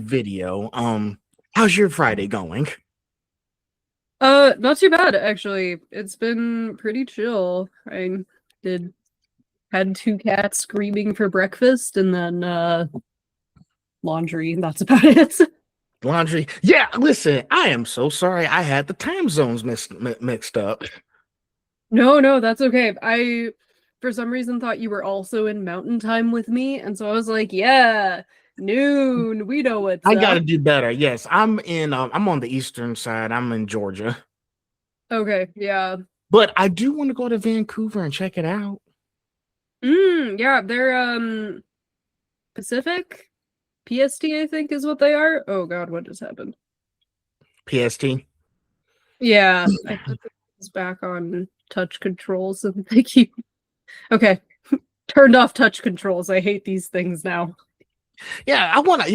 Video. How's your Friday going? Not too bad actually. It's been pretty chill. I did had two cats screaming for breakfast and then laundry, and that's about it. Laundry. Yeah, listen, I am so sorry. I had the time zones mixed up. No, that's okay. I for some reason thought you were also in mountain time with me, and so I was like, yeah, noon, we know what's I gotta up. do better. Yes, I'm on the eastern side. I'm in Georgia. Okay, yeah. But I do want to go to Vancouver and check it out. Yeah, they're Pacific PST, I think is what they are. Oh God, what just happened? PST. Yeah, I put this back on touch controls and they keep okay. Turned off touch controls. I hate these things now. Yeah, I wanted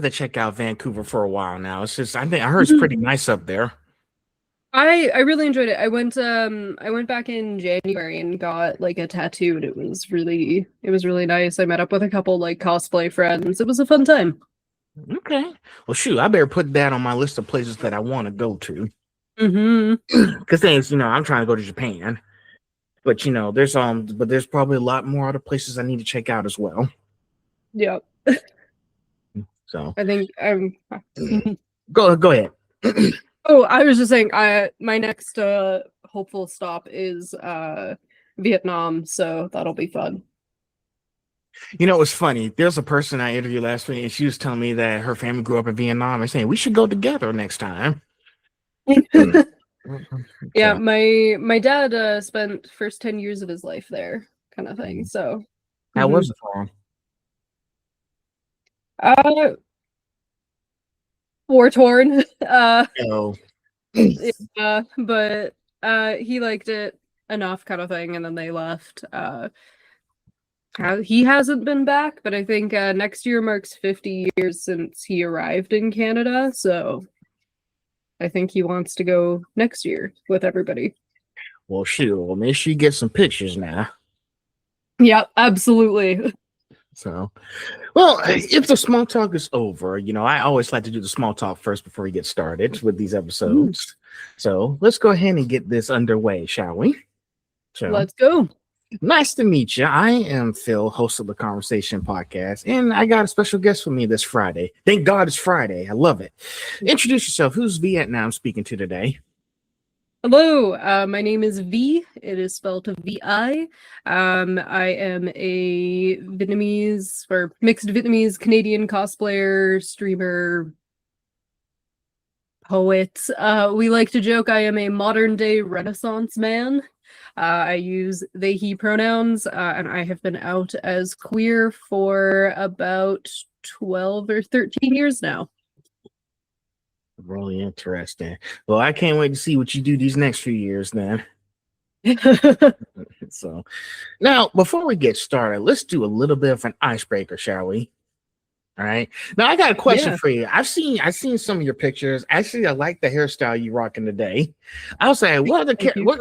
to check out Vancouver for a while now. It's just I heard it's pretty nice up there. I really enjoyed it. I went back in January and got like a tattoo and it was really nice. I met up with a couple like cosplay friends. It was a fun time. Okay. Well, shoot, I better put that on my list of places that I want to go to. Mm-hmm. Because things, I'm trying to go to Japan. But there's probably a lot more other places I need to check out as well. Yep. So I think I'm go ahead. Oh, I was just saying my next hopeful stop is Vietnam, so that'll be fun. It was funny. There's a person I interviewed last week, and she was telling me that her family grew up in Vietnam and saying we should go together next time. Yeah, my dad spent first 10 years of his life there, kind of thing. So how was it for him? War torn. Oh. Yeah, but he liked it enough, kind of thing, and then they left. He hasn't been back, but I think next year marks 50 years since he arrived in Canada, so I think he wants to go next year with everybody. Well, shoot. Well, make sure you get some pictures now. Yeah, absolutely. So, well, if the small talk is over, I always like to do the small talk first before we get started with these episodes. So let's go ahead and get this underway, shall we? So, let's go. Nice to meet you. I am Phil, host of the Conversation Podcast, and I got a special guest for me this Friday. Thank God it's Friday. I love it. Introduce yourself. Who's Vietnam speaking to today? Hello, my name is V. It is spelled V-I. I am a Vietnamese or mixed Vietnamese Canadian cosplayer, streamer, poet. We like to joke I am a modern day Renaissance man. I use they, he pronouns, and I have been out as queer for about 12 or 13 years now. Really interesting. Well, I can't wait to see what you do these next few years then. So now, before we get started, let's do a little bit of an icebreaker, shall we? All right. Now I got a question for you. I've seen some of your pictures. Actually, I like the hairstyle you rocking today. I was saying, what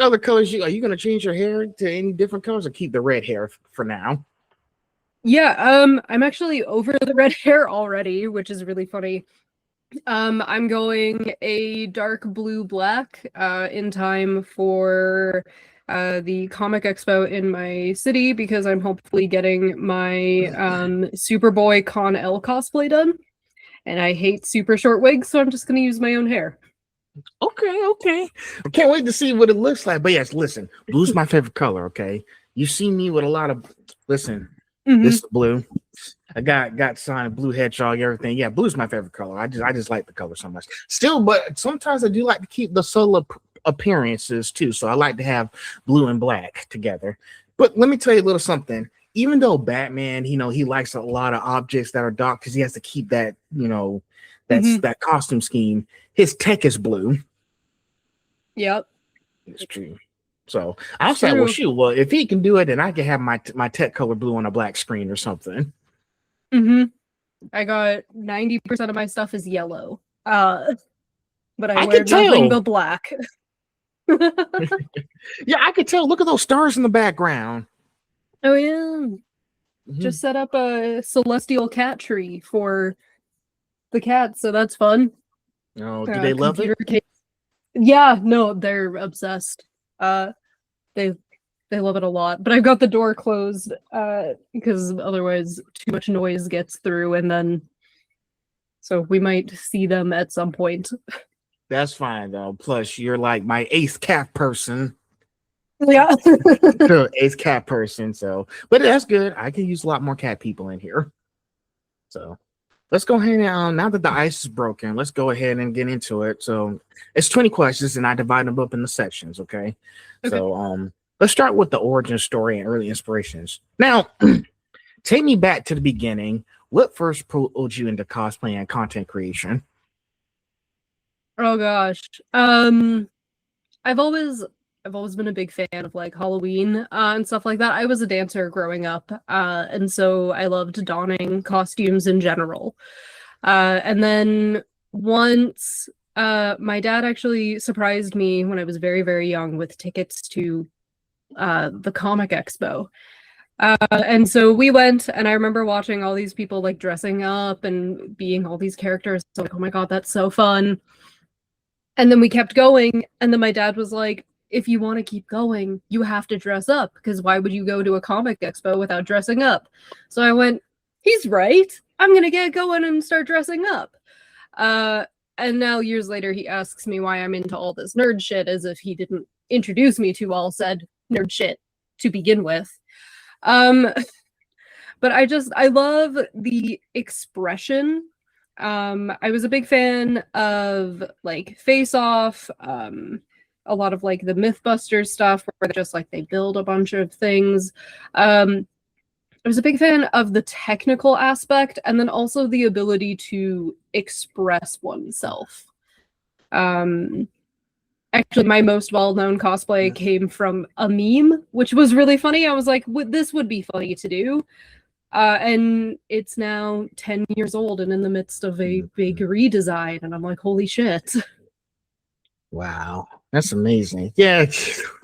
other colors are you gonna change your hair to any different colors or keep the red hair for now? Yeah, I'm actually over the red hair already, which is really funny. I'm going a dark blue black in time for the comic expo in my city because I'm hopefully getting my Superboy Con L cosplay done. And I hate super short wigs, so I'm just gonna use my own hair. Okay. I can't wait to see what it looks like. But yes, listen, blue's my favorite color, okay? You see me with a lot of this is blue. I got signed blue hedgehog, everything. Yeah, blue's my favorite color. I just like the color so much. Still, but sometimes I do like to keep the subtle appearances too. So I like to have blue and black together. But let me tell you a little something. Even though Batman, he likes a lot of objects that are dark because he has to keep that, that costume scheme. His tech is blue. Yep. It's true. So I was like, well, True. shoot, well, if he can do it, then I can have my tech color blue on a black screen or something. I got 90% of my stuff is yellow. But I I wear could nothing tell. but black. Yeah, I could tell. Look at those stars in the background. Oh yeah. Mhm. Just set up a celestial cat tree for the cats, so that's fun. Oh, do they love Computer it? case. Yeah, no, they're obsessed. Uh they they love it a lot. But I've got the door closed, because otherwise too much noise gets through and then so we might see them at some point. That's fine though. Plus, you're like my ace cat person. Yeah. So ace cat person. So, but that's good. I can use a lot more cat people in here. So let's go ahead and now that the ice is broken, let's go ahead and get into it. So it's 20 questions, and I divide them up into sections. Okay. Okay. So let's start with the origin story and early inspirations. Now, take me back to the beginning. What first pulled you into cosplay and content creation? Oh gosh. I've always I've always been a big fan of like Halloween and stuff like that. I was a dancer growing up, and so I loved donning costumes in general. And then once my dad actually surprised me when I was very, very young with tickets to the Comic Expo. And so we went, and I remember watching all these people like dressing up and being all these characters. So like, oh my God, that's so fun. And then we kept going, and then my dad was like, if you want to keep going, you have to dress up, because why would you go to a comic expo without dressing up? So I went, he's right. I'm going to get going and start dressing up. Uh, and now years later, he asks me why I'm into all this nerd shit, as if he didn't introduce me to all said nerd shit to begin with. Um, but I love the expression. I was a big fan of like Face Off, a lot of like the Mythbusters stuff where just like they build a bunch of things. I was a big fan of the technical aspect and then also the ability to express oneself. Um, Actually, my most well-known cosplay came from a meme, which was really funny. I was like, this would be funny to do. And it's now 10 years old and in the midst of a big redesign. And I'm like, holy shit. Wow, that's amazing. Yeah,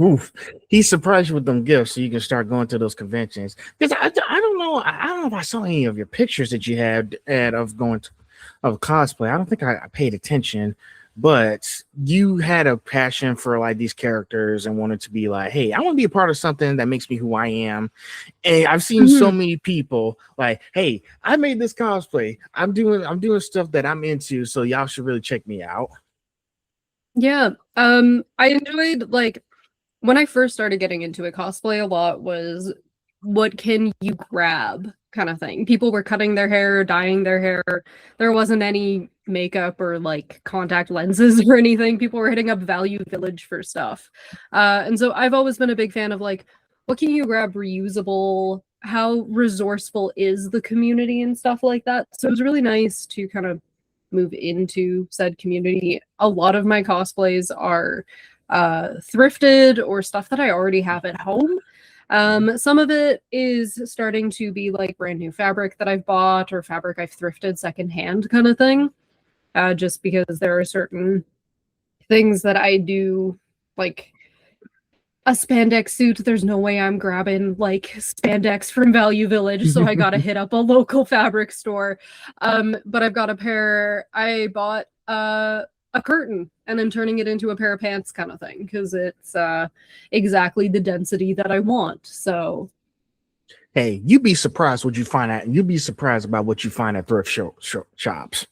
oof. He surprised you with them gifts so you can start going to those conventions. Because I don't know, I don't know if I saw any of your pictures that you had of going to of cosplay. I don't think I paid attention, but you had a passion for like these characters and wanted to be like, hey, I want to be a part of something that makes me who I am. And I've seen so many people like, hey, I made this cosplay. I'm doing stuff that I'm into, so y'all should really check me out. Yeah. I enjoyed like when I first started getting into it, cosplay a lot was what can you grab kind of thing. People were cutting their hair, dyeing their hair. There wasn't any makeup or like contact lenses or anything. People were hitting up Value Village for stuff. And so I've always been a big fan of like, what can you grab reusable? How resourceful is the community and stuff like that? So it was really nice to kind of move into said community. A lot of my cosplays are thrifted or stuff that I already have at home. Some of it is starting to be like brand new fabric that I've bought or fabric I've thrifted secondhand kind of thing. Just because there are certain things that I do, like a spandex suit. There's no way I'm grabbing like spandex from Value Village, so I gotta hit up a local fabric store. But I've got a pair. I bought a curtain and then turning it into a pair of pants kind of thing because it's exactly the density that I want. So Hey, you'd be surprised what you find at. You'd be surprised about what you find at thrift shops.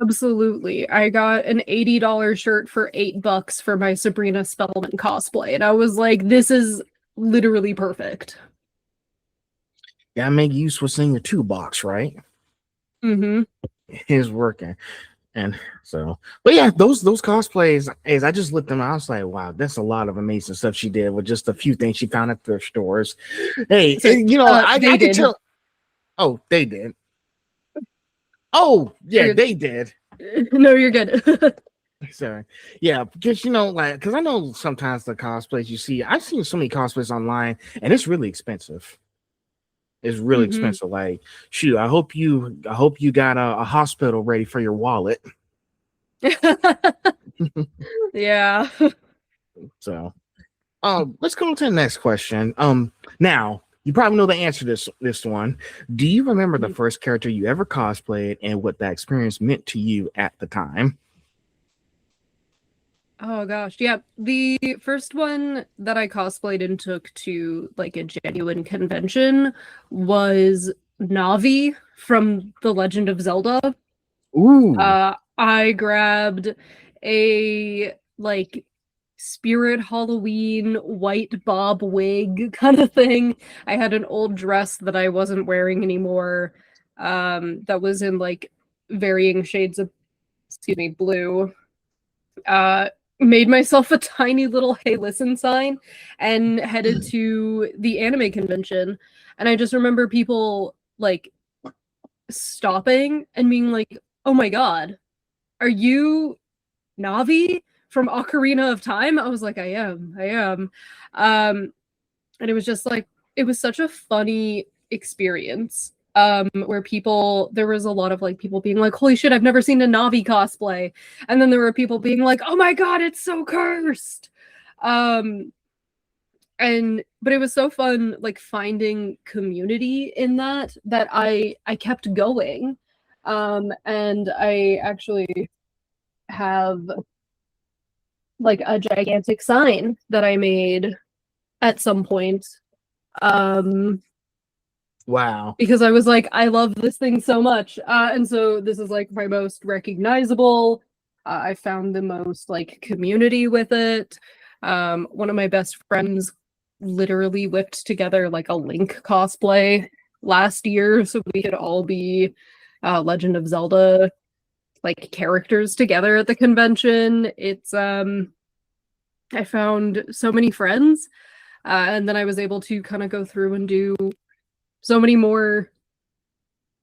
absolutely. I got an $80 shirt for $8 for my Sabrina Spellman cosplay. And I was like, this is literally perfect. Gotta make use what's in your toolbox, right? Mm-hmm. It's working. And so, but yeah, those cosplays, as I just looked them, I was like, wow, that's a lot of amazing stuff she did with just a few things she found at thrift stores. Hey, So, you know, I they could did. tell. Oh, they did. Oh, yeah, You're they did. no, you're good. Sorry. Yeah, because like, because I know sometimes the cosplays you see, I've seen so many cosplays online, and it's really expensive. It's really Hmm. expensive. Like, shoot, I hope you got a hospital ready for your wallet. Yeah. So, let's go to the next question. Now you probably know the answer to this one. Do you remember the first character you ever cosplayed and what that experience meant to you at the time? Oh gosh, yeah. The first one that I cosplayed and took to like a genuine convention was Navi from The Legend of Zelda. Ooh, I grabbed a like spirit Halloween white bob wig kind of thing. I had an old dress that I wasn't wearing anymore, that was in like varying shades of, excuse me, blue. uh Made myself a tiny little "Hey Listen" sign and headed to the anime convention. And I just remember people like stopping and being like, "Oh my god, are you Navi from Ocarina of Time?" I was like, I am. And it was just like, it was such a funny experience. Where people, there was a lot of like people being like, "Holy shit, I've never seen a Navi cosplay," and then there were people being like, "Oh my god, it's so cursed." Um, and but it was so fun, like finding community in that I kept going. And I actually have like a gigantic sign that I made at some point. Um, wow. because I was like, I love this thing so much. And so this is like my most recognizable. I found the most like community with it. One of my best friends literally whipped together like a Link cosplay last year so we could all be Legend of Zelda like characters together at the convention. It's I found so many friends, and then I was able to kind of go through and do so many more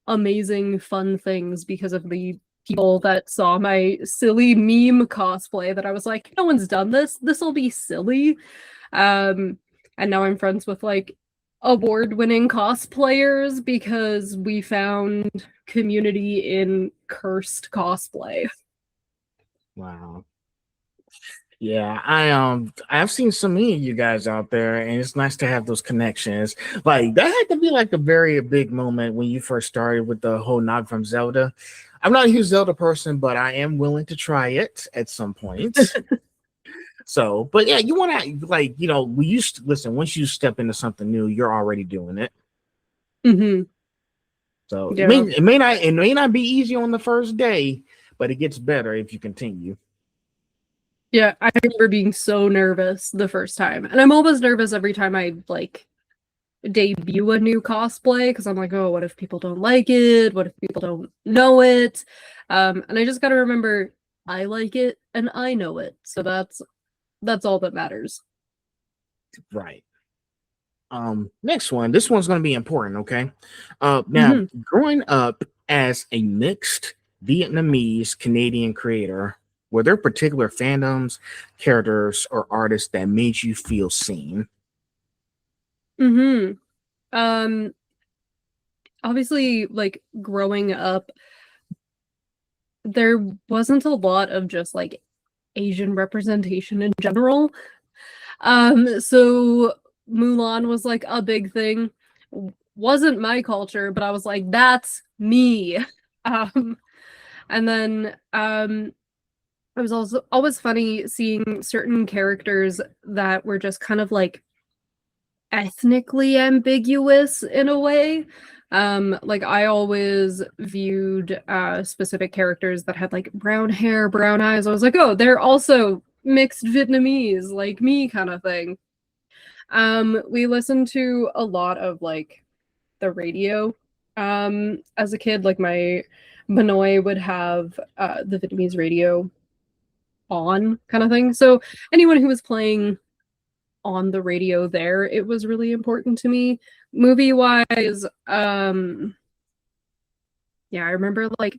amazing, fun things because of the people that saw my silly meme cosplay that I was like, no one's done this. This will be silly. Um, and now I'm friends with like award-winning cosplayers because we found community in cursed cosplay. Wow. Yeah, I've seen so many of you guys out there, and it's nice to have those connections. Like that had to be like a very big moment when you first started with the whole Nog from Zelda. I'm not a huge Zelda person, but I am willing to try it at some point. So, but yeah, you want to like we used to listen. Once you step into something new, you're already doing it. Hmm. So Yeah. it may not be easy on the first day, but it gets better if you continue. Yeah, I remember being so nervous the first time. And I'm always nervous every time I like debut a new cosplay because I'm like, oh, what if people don't like it? What if people don't know it? And I just gotta remember I like it and I know it. So that's all that matters. Right. Next one. This one's going to be important. Okay. Now, Hmm. growing up as a mixed Vietnamese Canadian creator, were there particular fandoms, characters, or artists that made you feel seen? Hmm. Um, Obviously, like growing up, there wasn't a lot of just like Asian representation in general. So Mulan was like a big thing. Wasn't my culture, but I was like, that's me. Um, and then it was also always funny seeing certain characters that were just kind of like ethnically ambiguous in a way. Like I always viewed specific characters that had like brown hair, brown eyes. I was like, oh, they're also mixed Vietnamese, like me kind of thing. We listened to a lot of like the radio as a kid. Like my Manoi would have the Vietnamese radio on kind of thing. So anyone who was playing on the radio there, it was really important to me. Movie wise, yeah, I remember like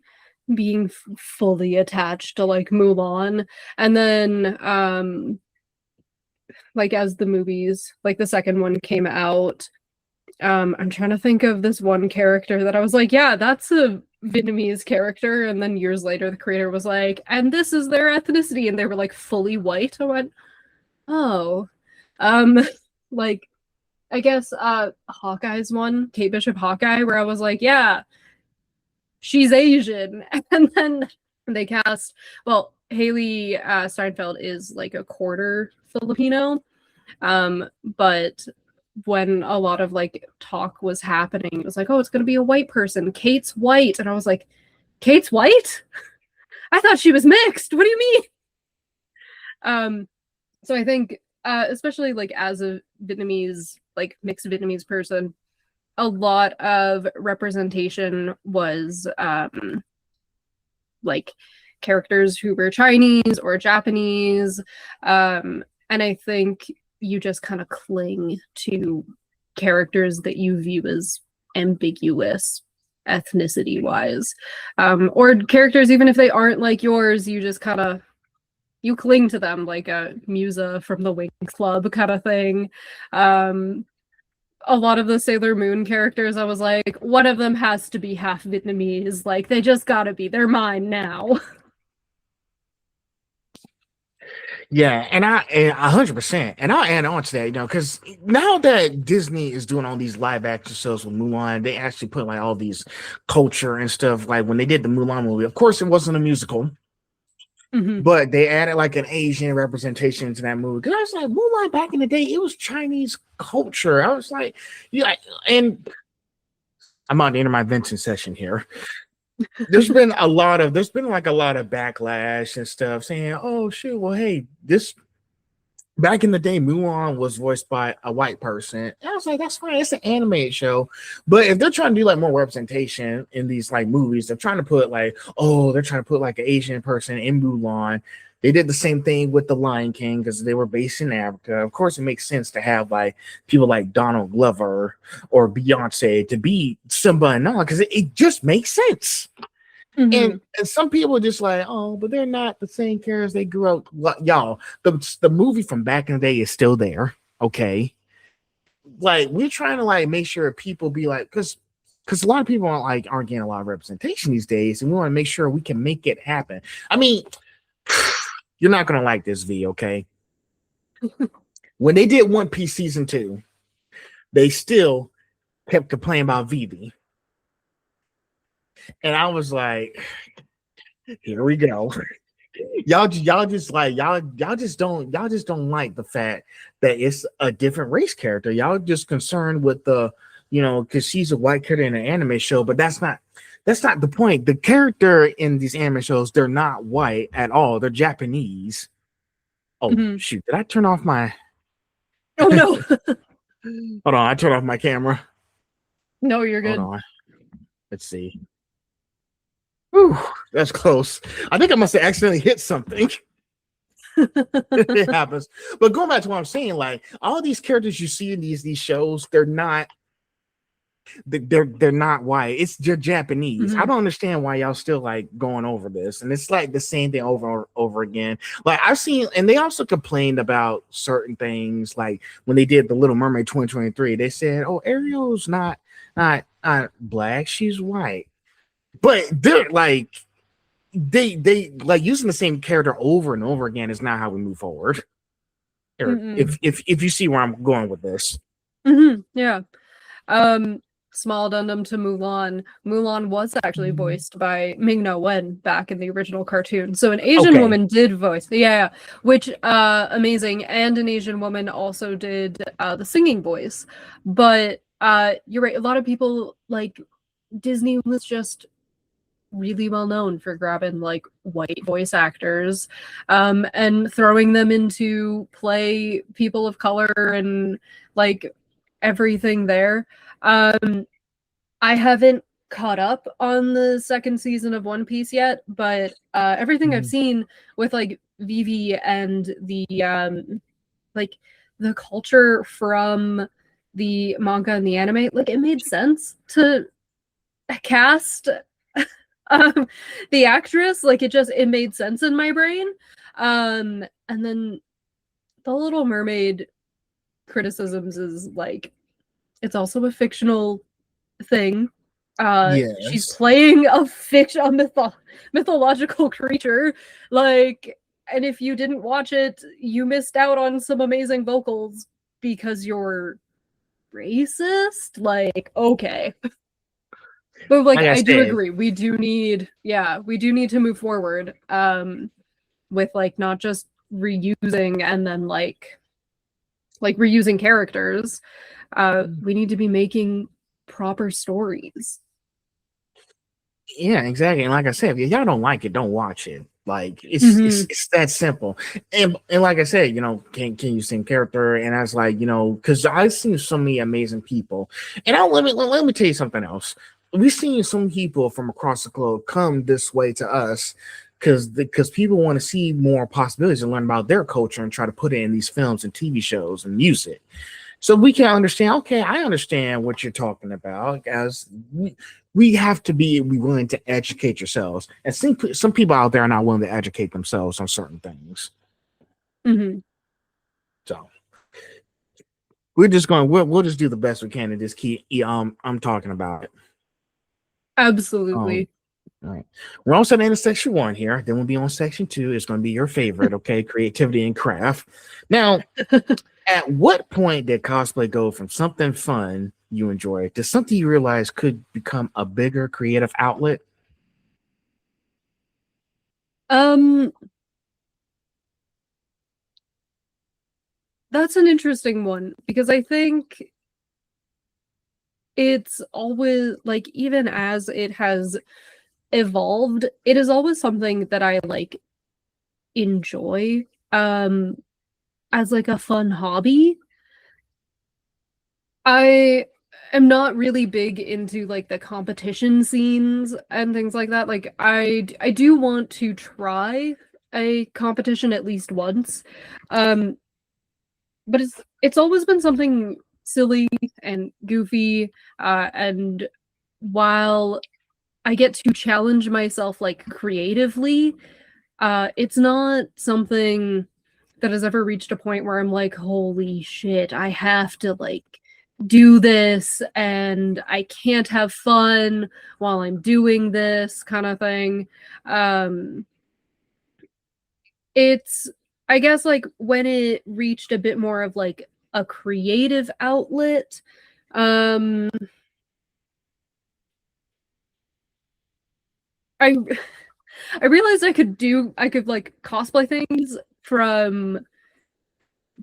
being fully attached to like Mulan, and then like as the movies, like the second one came out, I'm trying to think of this one character that I was like, yeah, that's a Vietnamese character, and then years later the creator was like, and this is their ethnicity, and they were like fully white. I went, oh, um, like I guess Hawkeye's one, Kate Bishop Hawkeye, where I was like, yeah, she's Asian, and then they cast, well, Haley Steinfeld is like a quarter Filipino, but when a lot of like talk was happening, it was like, oh, it's gonna be a white person. Kate's white, and I was like, Kate's white? I thought she was mixed. What do you mean? So I think, especially like as a Vietnamese, like mixed Vietnamese person, a lot of representation was like characters who were Chinese or Japanese. And I think you just kind of cling to characters that you view as ambiguous ethnicity wise, or characters even if they aren't like yours, you just kind of you cling to them like a Musa from the Wings Club kind of thing. A lot of the Sailor Moon characters, I was like, one of them has to be half Vietnamese. Like, they just gotta be. They're mine now. Yeah, and 100%, and I'll add on to that, because now that Disney is doing all these live action shows with Mulan, they actually put like all these culture and stuff. Like when they did the Mulan movie, of course, it wasn't a musical, but they added like an Asian representation to that movie. Because I was like, Mulan back in the day, it was Chinese culture. I was like, yeah, and I'm on the end of my venting session here. There's been like a lot of backlash and stuff saying, oh shoot, well, hey, this back in the day, Mulan was voiced by a white person. And I was like, that's fine, it's an animated show. But if they're trying to do like more representation in these like movies, they're trying to put like an Asian person in Mulan. They did the same thing with The Lion King because they were based in Africa. Of course, it makes sense to have like people like Donald Glover or Beyonce to be Simba and Nala because it just makes sense. And some people are just like, oh, but they're not the same characters they grew up. Well, y'all, the movie from back in the day is still there. Okay. Like we're trying to like make sure people be like, because a lot of people aren't getting a lot of representation these days, and we want to make sure we can make it happen. I mean, you're not gonna like this, V, okay? When they did One Piece season 2, they still kept complaining about Vivi. And I was like, here we go. Y'all just don't like the fact that it's a different race character. Y'all just concerned with the, because she's a white character in an anime show, but that's not the point. The character in these anime shows, they're not white at all. They're Japanese. Oh shoot! Did I turn off my? Oh no! Hold on, I turned off my camera. No, you're good. Hold on. Let's see. Whew, that's close. I think I must have accidentally hit something. It happens. But going back to what I'm saying, like all these characters you see in these shows, they're not white. They're Japanese. I don't understand why y'all still like going over this. And it's like the same thing over and over again. Like I've seen, and they also complained about certain things, like when they did the Little Mermaid 2023, they said, oh, Ariel's not black, she's white. But they're like they like using the same character over and over again is not how we move forward. If you see where I'm going with this. Yeah. Small addendum to Mulan. Mulan was actually voiced by Ming-Na Wen back in the original cartoon. So an Asian woman did voice. Yeah, which amazing. And an Asian woman also did the singing voice. But you're right, a lot of people like Disney was just really well known for grabbing like white voice actors and throwing them into play people of color and like everything there. I haven't caught up on the second season of One Piece yet, but everything I've seen with like Vivi and the like the culture from the manga and the anime, like it made sense to cast the actress, like it made sense in my brain. And then the Little Mermaid criticisms is like it's also a fictional thing. She's Yes. playing a mythological creature, like, and if you didn't watch it, you missed out on some amazing vocals because you're racist. Like, okay. But like Like I I do said, agree. We do need to move forward with like not just reusing and then like reusing characters. We need to be making proper stories. yeah, exactly. And like I said, if y'all don't like it, don't watch it. Like Mm-hmm. it's that simple. And like I said, can you sing character? And I was like, because I've seen so many amazing people. And let me tell you something else. We've seen some people from across the globe come this way to us because people want to see more possibilities and learn about their culture and try to put it in these films and TV shows and music. So we can understand, okay, I understand what you're talking about, as we have to be willing to educate yourselves. And some people out there are not willing to educate themselves on certain things. Mm-hmm. So we'll just do the best we can and just keep I'm talking about it. Um Absolutely. all right. We're also in section 1 here. Then we'll be on section 2. It's going to be your favorite, okay? Creativity and craft. Now, at what point did cosplay go from something fun you enjoy to something you realize could become a bigger creative outlet? Um, that's an interesting one because I think it's always like even as it has evolved, it is always something that I like enjoy as like a fun hobby. I am not really big into like the competition scenes and things like that. Like I do want to try a competition at least once. Um but it's always been something silly and goofy and while I get to challenge myself like creatively, it's not something that has ever reached a point where I'm like, holy shit, I have to like do this and I can't have fun while I'm doing this kind of thing. Um, it's, I guess, like when it reached a bit more of like a creative outlet. Um, I I realized I could like cosplay things from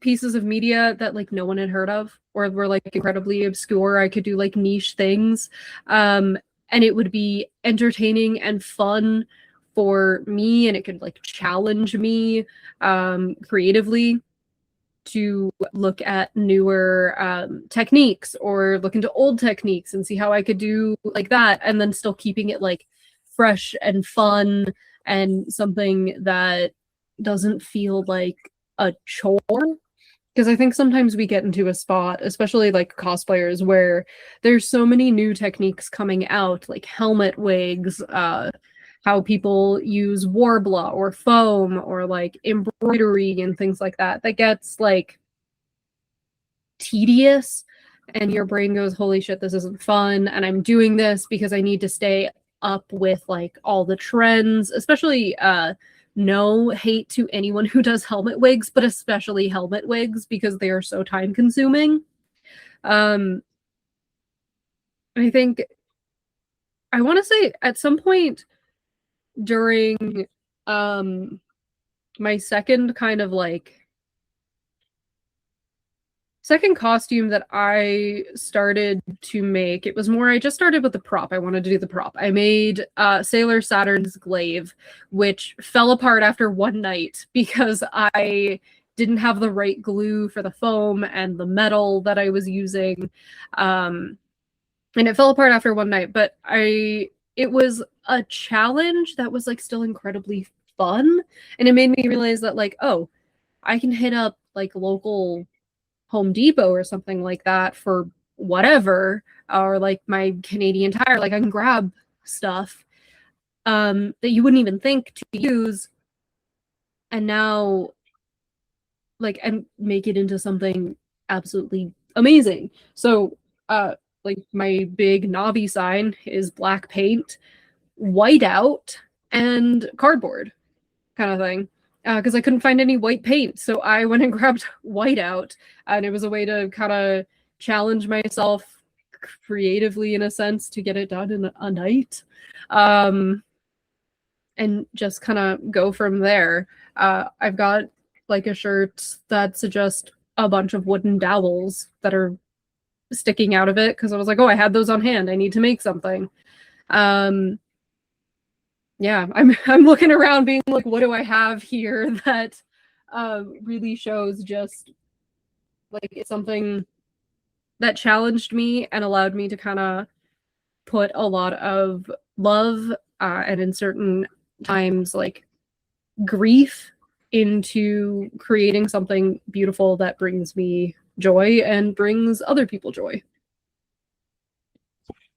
pieces of media that like no one had heard of or were like incredibly obscure. I could do like niche things. And it would be entertaining and fun for me and it could like challenge me creatively to look at newer techniques or look into old techniques and see how I could do like that and then still keeping it like fresh and fun and something that doesn't feel like a chore because I think sometimes we get into a spot, especially like cosplayers, where there's so many new techniques coming out, like helmet wigs, how people use warbler or foam or like embroidery and things like that, that gets like tedious and your brain goes, holy shit, this isn't fun. And I'm doing this because I need to stay up with like all the trends, especially no hate to anyone who does helmet wigs, but especially helmet wigs because they are so time consuming. Um, I think I want to say at some point during my second kind of like second costume that I started to make, it was more I just started with the prop. I wanted to do the prop. I made Sailor Saturn's glaive, which fell apart after one night because I didn't have the right glue for the foam and the metal that I was using. And it fell apart after one night, but it was a challenge that was like still incredibly fun. And it made me realize that like, oh, I can hit up like local Home Depot or something like that for whatever, or like my Canadian Tire, like I can grab stuff that you wouldn't even think to use, and now like and make it into something absolutely amazing. So like my big Navi sign is black paint, whiteout, and cardboard kind of thing. Because I couldn't find any white paint, so I went and grabbed whiteout, and it was a way to kind of challenge myself creatively in a sense to get it done in a night. And just kind of go from there. I've got like a shirt that's just a bunch of wooden dowels that are sticking out of it because I was like, oh, I had those on hand. I need to make something. Yeah, I'm looking around being like, what do I have here that really shows just like it's something that challenged me and allowed me to kind of put a lot of love and in certain times like grief into creating something beautiful that brings me joy and brings other people joy.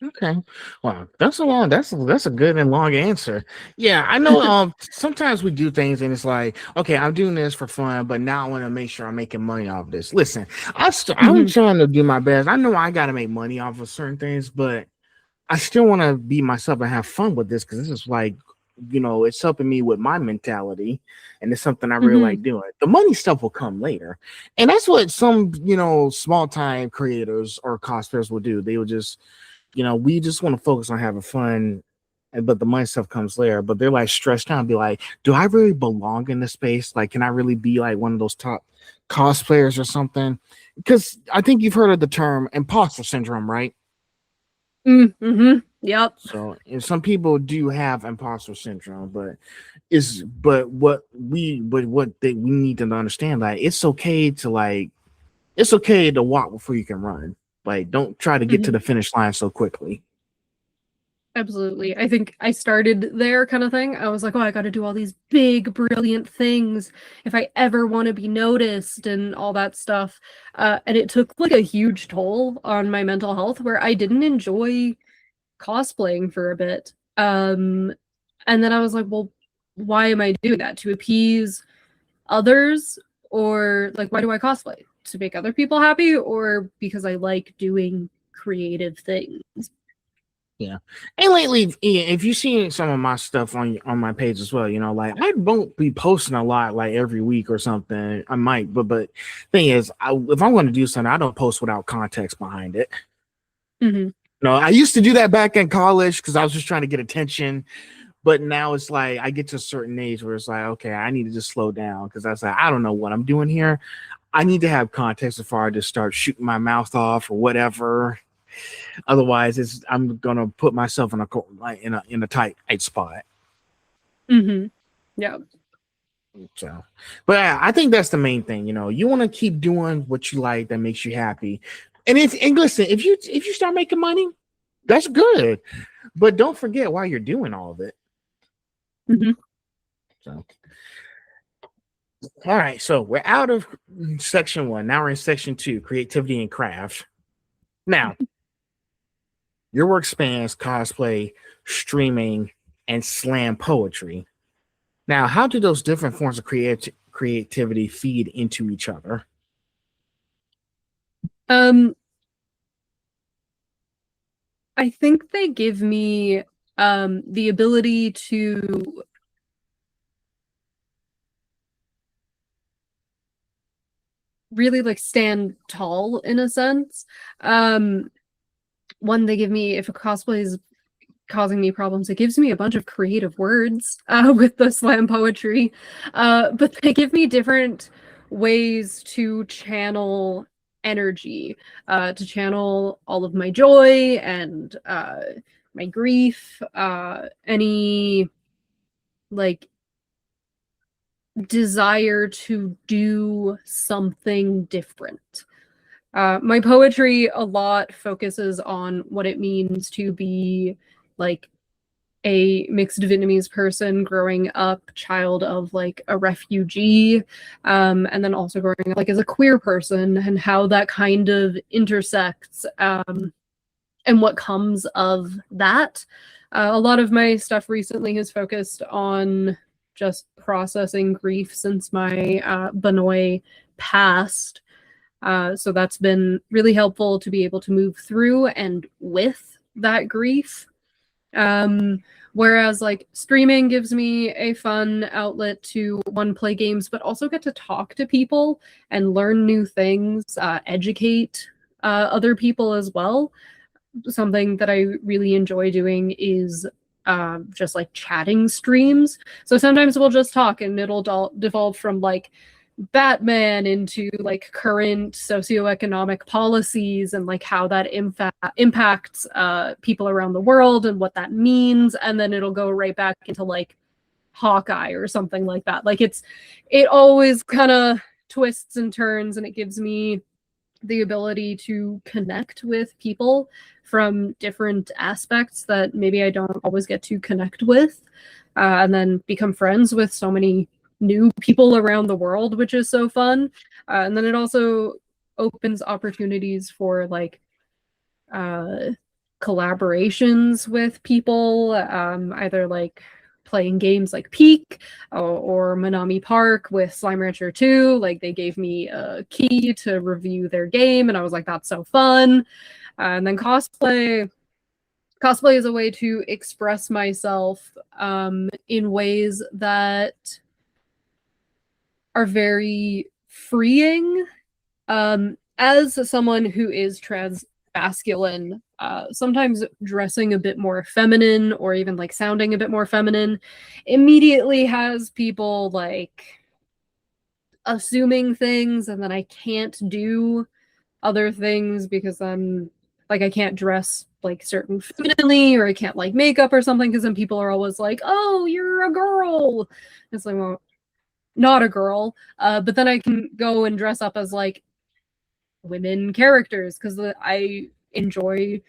Okay. Wow, that's a good and long answer. Yeah, I know sometimes we do things and it's like, okay, I'm doing this for fun, but now I want to make sure I'm making money off this. Listen, I'm trying to do my best. I know I got to make money off of certain things, but I still want to be myself and have fun with this because this is like, it's helping me with my mentality and it's something I really like doing. The money stuff will come later. And that's what some, small time creators or cosplayers will do. They will just, we just want to focus on having fun, but the money stuff comes later. But they're like stressed out and be like, do I really belong in this space? Like, can I really be like one of those top cosplayers or something? Because I think you've heard of the term imposter syndrome, right? Yep. So, and some people do have imposter syndrome, we need to understand that it's okay to walk before you can run. Like, don't try to get to the finish line so quickly. Absolutely. I think I started there kind of thing. I was like, oh, I got to do all these big, brilliant things if I ever want to be noticed and all that stuff. And it took like a huge toll on my mental health where I didn't enjoy cosplaying for a bit. And then I was like, well, why am I doing that? To appease others? Or like, why do I cosplay? To make other people happy or because I like doing creative things? Yeah. And lately, if you see some of my stuff on my page as well, like I won't be posting a lot like every week or something. I might, but thing is, if I'm going to do something, I don't post without context behind it. No, I used to do that back in college because I was just trying to get attention. But now it's like I get to a certain age where it's like, okay, I need to just slow down because I was like, I don't know what I'm doing here. I need to have context before I just start shooting my mouth off or whatever. Otherwise, I'm gonna put myself in a tight spot. Yeah. So, but I think that's the main thing. You want to keep doing what you like that makes you happy. And listen, if you start making money, that's good. But don't forget why you're doing all of it. So, all right. So we're out of section 1. Now we're in section 2, creativity and craft. Now, your work spans cosplay, streaming, and slam poetry. Now, how do those different forms of creativity feed into each other? I think they give me the ability to really like stand tall in a sense. One, they give me, if a cosplay is causing me problems, it gives me a bunch of creative words with the slam poetry. But they give me different ways to channel energy, to channel all of my joy and my grief, any like desire to do something different. My poetry a lot focuses on what it means to be like a mixed Vietnamese person growing up, child of like a refugee, and then also growing up like as a queer person and how that kind of intersects and what comes of that. A lot of my stuff recently has focused on just processing grief since my Benoit passed. So that's been really helpful to be able to move through and with that grief. Whereas like streaming gives me a fun outlet to one, play games, but also get to talk to people and learn new things, educate other people as well. Something that I really enjoy doing is just like chatting streams. So sometimes we'll just talk and it'll devolve from like Batman into like current socioeconomic policies and like how that impacts people around the world and what that means, and then it'll go right back into like Hawkeye or something like that. Like it always kind of twists and turns, and it gives me the ability to connect with people from different aspects that maybe I don't always get to connect with, and then become friends with so many new people around the world, which is so fun. And then it also opens opportunities for like collaborations with people, either like playing games like Peak or Manami Park with Slime Rancher 2. Like they gave me a key to review their game, and I was like, that's so fun. And then cosplay is a way to express myself in ways that are very freeing. As someone who is trans masculine, sometimes dressing a bit more feminine or even like sounding a bit more feminine immediately has people like assuming things, and then I can't do other things because I'm like I can't dress like certain femininely, or I can't like makeup or something, because then people are always like, oh, you're a girl. It's like, well, not a girl, but then I can go and dress up as like women characters because I enjoy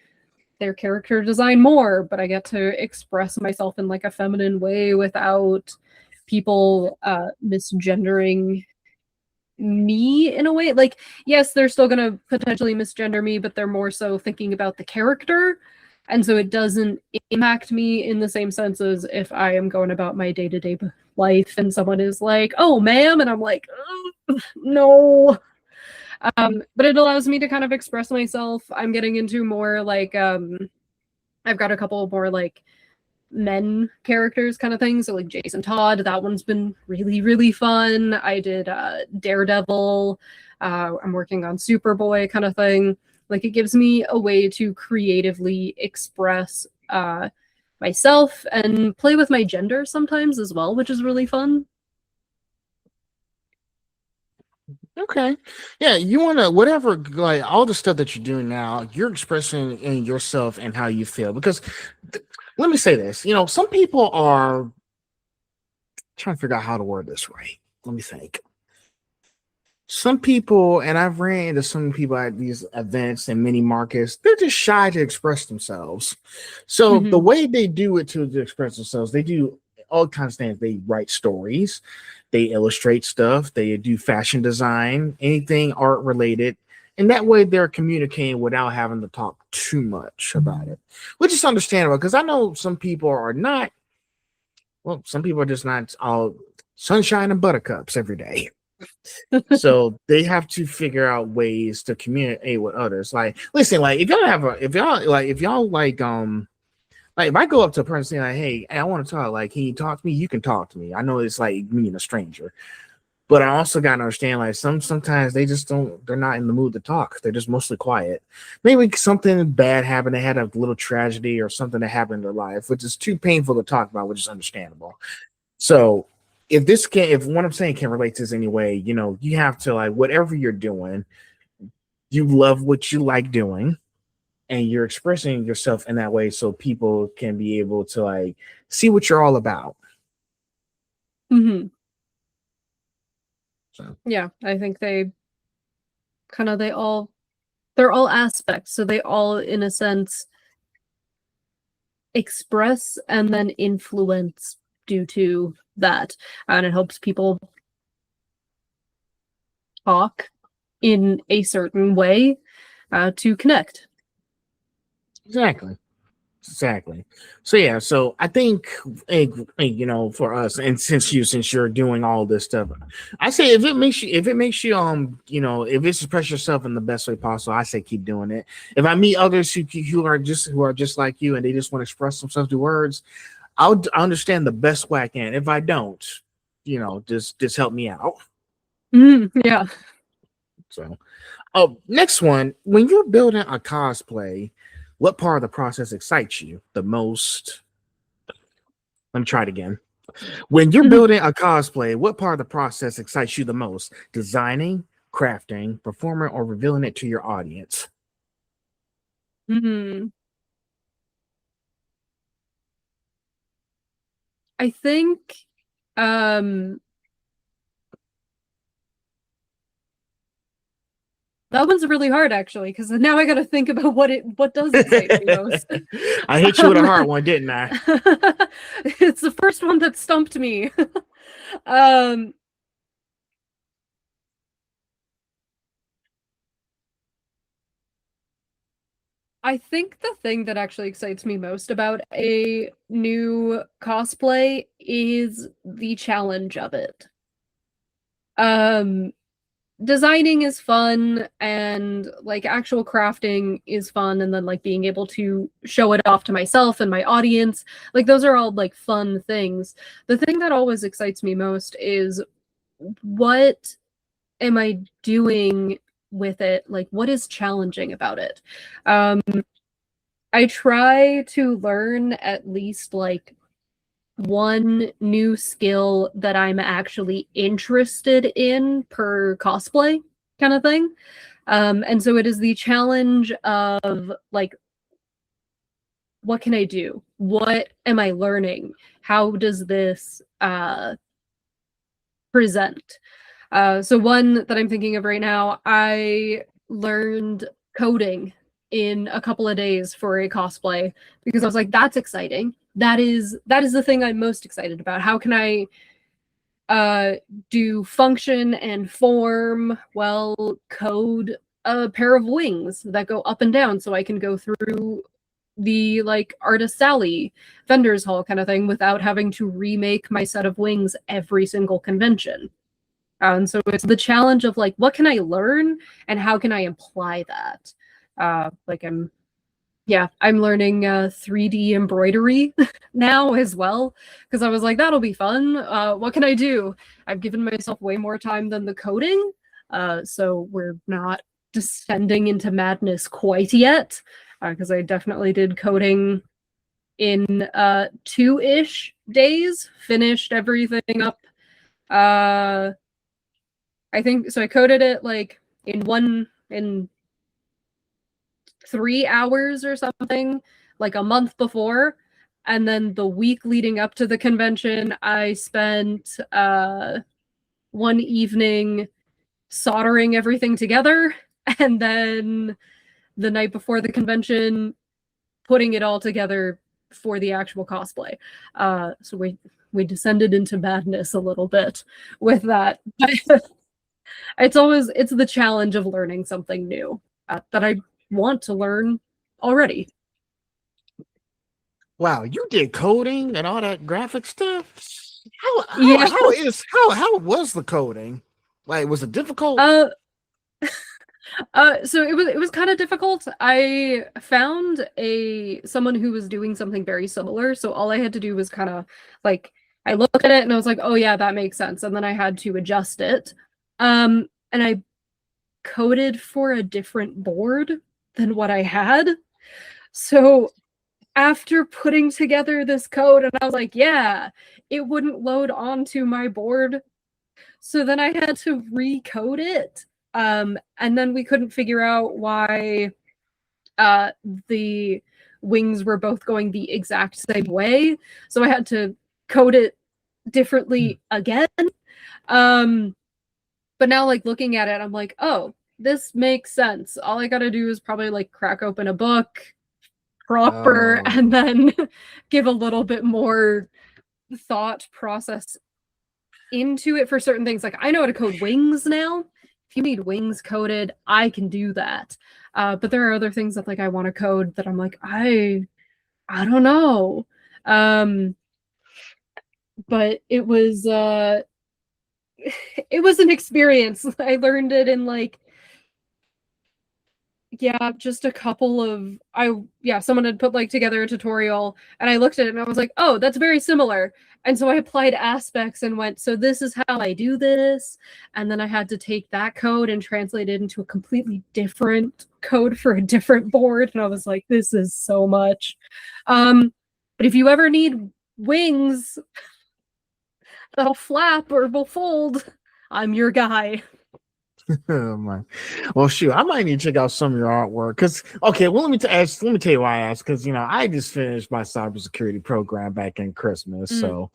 their character design more, but I get to express myself in like a feminine way without people misgendering me in a way. Like, yes, they're still gonna potentially misgender me, but they're more so thinking about the character, and so it doesn't impact me in the same sense as if I am going about my day-to-day life and someone is like, oh ma'am, and I'm like, no. But it allows me to kind of express myself. I'm getting into more like I've got a couple more like men characters kind of things. So like Jason Todd, that one's been really, really fun. I did Daredevil. I'm working on Superboy kind of thing. Like it gives me a way to creatively express myself and play with my gender sometimes as well, which is really fun. Okay. Yeah, you want to, whatever, like all the stuff that you're doing now, you're expressing in yourself and how you feel. Because let me say this, some people are trying to figure out how to word this right. Let me think. Some people, and I've ran into some people at these events and mini markets, they're just shy to express themselves. So the way they do it to express themselves, they do all kinds of things. They write stories, they illustrate stuff, they do fashion design, anything art related. And that way they're communicating without having to talk too much about it, which is understandable because I know some people are not, well, some people are just not all sunshine and buttercups every day. So they have to figure out ways to communicate with others. Like, listen, like if y'all like if I go up to a person saying like, hey, I want to talk, like, can you talk to me? You can talk to me. I know it's like me and a stranger. But I also gotta understand, like, sometimes they just don't, they're not in the mood to talk. They're just mostly quiet. Maybe something bad happened, they had a little tragedy or something that happened in their life, which is too painful to talk about, which is understandable. So if what I'm saying can relate to this anyway, you have to, like, whatever you're doing, you love what you like doing, and you're expressing yourself in that way so people can be able to like see what you're all about. So Yeah, I think they're all aspects, so they all in a sense express and then influence due to that, and it helps people talk in a certain way to connect. Exactly. Exactly. So yeah, so I think for us, and since you're doing all this stuff, I say if it makes you if it's express yourself in the best way possible, I say keep doing it. If I meet others who are just like you and they just want to express themselves through words, I understand the best way I can. If I don't, just help me out. Yeah. So oh, next one. When you're building a cosplay, what part of the process excites you the most? Let me try it again. When you're building a cosplay, what part of the process excites you the most? Designing, crafting, performing, or revealing it to your audience? Hmm. I think um that one's really hard actually, because now I gotta think about what does excite me most. I hit you with a Um, hard one, didn't I? it's the first one that stumped me. um I think the thing that actually excites me most about a new cosplay is the challenge of it. Um, Designing is fun and like actual crafting is fun, and then like being able to show it off to myself and my audience, like those are all like fun things. The thing that always excites me most is what am I doing with it? Like what is challenging about it? Um, I try to learn at least like one new skill that I'm actually interested in per cosplay kind of thing. And so it is the challenge of like, what can I do? What am I learning? How does this present? So one that I'm thinking of right now, I learned coding in a couple of days for a cosplay because I was like, that's exciting. That is the thing I'm most excited about. How can I uh do function and form, well, code a pair of wings that go up and down so I can go through the like artist Sally vendors hall kind of thing without having to remake my set of wings every single convention. And so it's the challenge of like, what can I learn and how can I apply that? Like I'm learning 3D embroidery now as well because I was like, that'll be fun. What can I do? I've given myself way more time than the coding, so we're not descending into madness quite yet. Because I definitely did coding in 2-ish days, finished everything up. Uh, I think so. I coded it like in 3 hours or something, like a month before. And then the week leading up to the convention, I spent one evening soldering everything together. And then the night before the convention, putting it all together for the actual cosplay. So we descended into madness a little bit with that. It's the challenge of learning something new that I want to learn already. Wow, you did coding and all that graphic stuff. How how Yeah. how is how was the coding? Like, was it difficult? Uh so it was kind of difficult. I found a someone who was doing something very similar, so all I had to do was kind of like I looked at it and I was like, "Oh yeah, that makes sense." And then I had to adjust it. And I coded for a different board than what I had. So after putting together this code and I was like, "Yeah, it wouldn't load onto my board." So then I had to recode it. And then we couldn't figure out why uh, the wings were both going the exact same way. So I had to code it differently again. Um, but now, like looking at it, I'm like, oh, this makes sense. All I gotta do is probably like crack open a book proper Oh, and then give a little bit more thought process into it for certain things. Like I know how to code wings now. if you need wings coded, I can do that. But there are other things that like I want to code that I'm like, I don't know. But it was it was an experience. I learned it in like just a couple of someone had put like together a tutorial and I looked at it and I was like, oh, that's very similar. And so I applied aspects and went, so this is how I do this. And then I had to take that code and translate it into a completely different code for a different board. And I was like, this is so much. But if you ever need wings that'll flap or will fold, I'm your guy. Oh my. Well, shoot, I might need to check out some of your artwork. Cause okay, well, let me tell you why I asked. Cause I just finished my cybersecurity program back in Christmas, so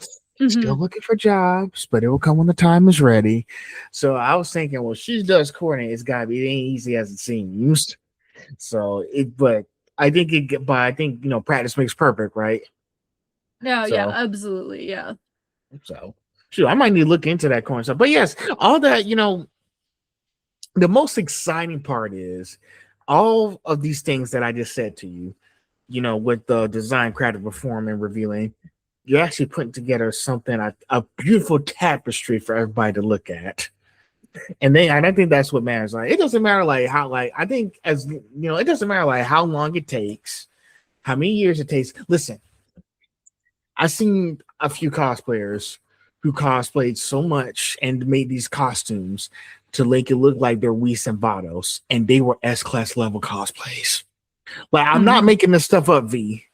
still looking for jobs, but it will come when the time is ready. So I was thinking, well, she does coordinate. It's gotta be, it ain't easy as it seems. So but I think practice makes perfect, right? No, So, yeah, absolutely, yeah. So, shoot, I might need to look into that coin stuff. But yes, all that the most exciting part is all of these things that I just said to you, with the design, creative, perform, and revealing, you're actually putting together something, a beautiful tapestry for everybody to look at. And I think that's what matters. Like, it doesn't matter like how, like, I think it doesn't matter like how long it takes, how many years it takes. Listen, I've seen a few cosplayers who cosplayed so much and made these costumes to make it look like they're Whis and Vados, and they were S-class level cosplays. Like, I'm not making this stuff up, V.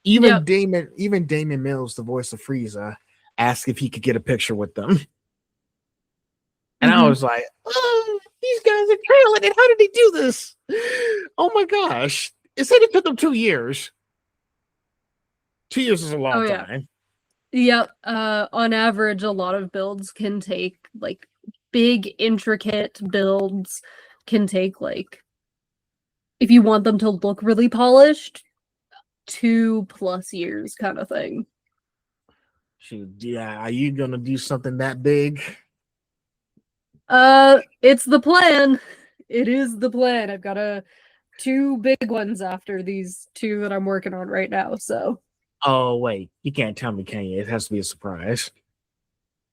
Even Damon Mills, the voice of Frieza, asked if he could get a picture with them. And I was like, oh, these guys are talented. How did they do this? Oh my gosh. It said it took them 2 years. 2 years is a long time. Yep. On average, a lot of builds can take like big, intricate builds can take like, if you want them to look really polished, 2+ years kind of thing. Shoot, yeah. Are you gonna do something that big? It's the plan. It is the plan. I've got 2 big ones after these 2 that I'm working on right now, so. Oh wait, you can't tell me, can you? It has to be a surprise.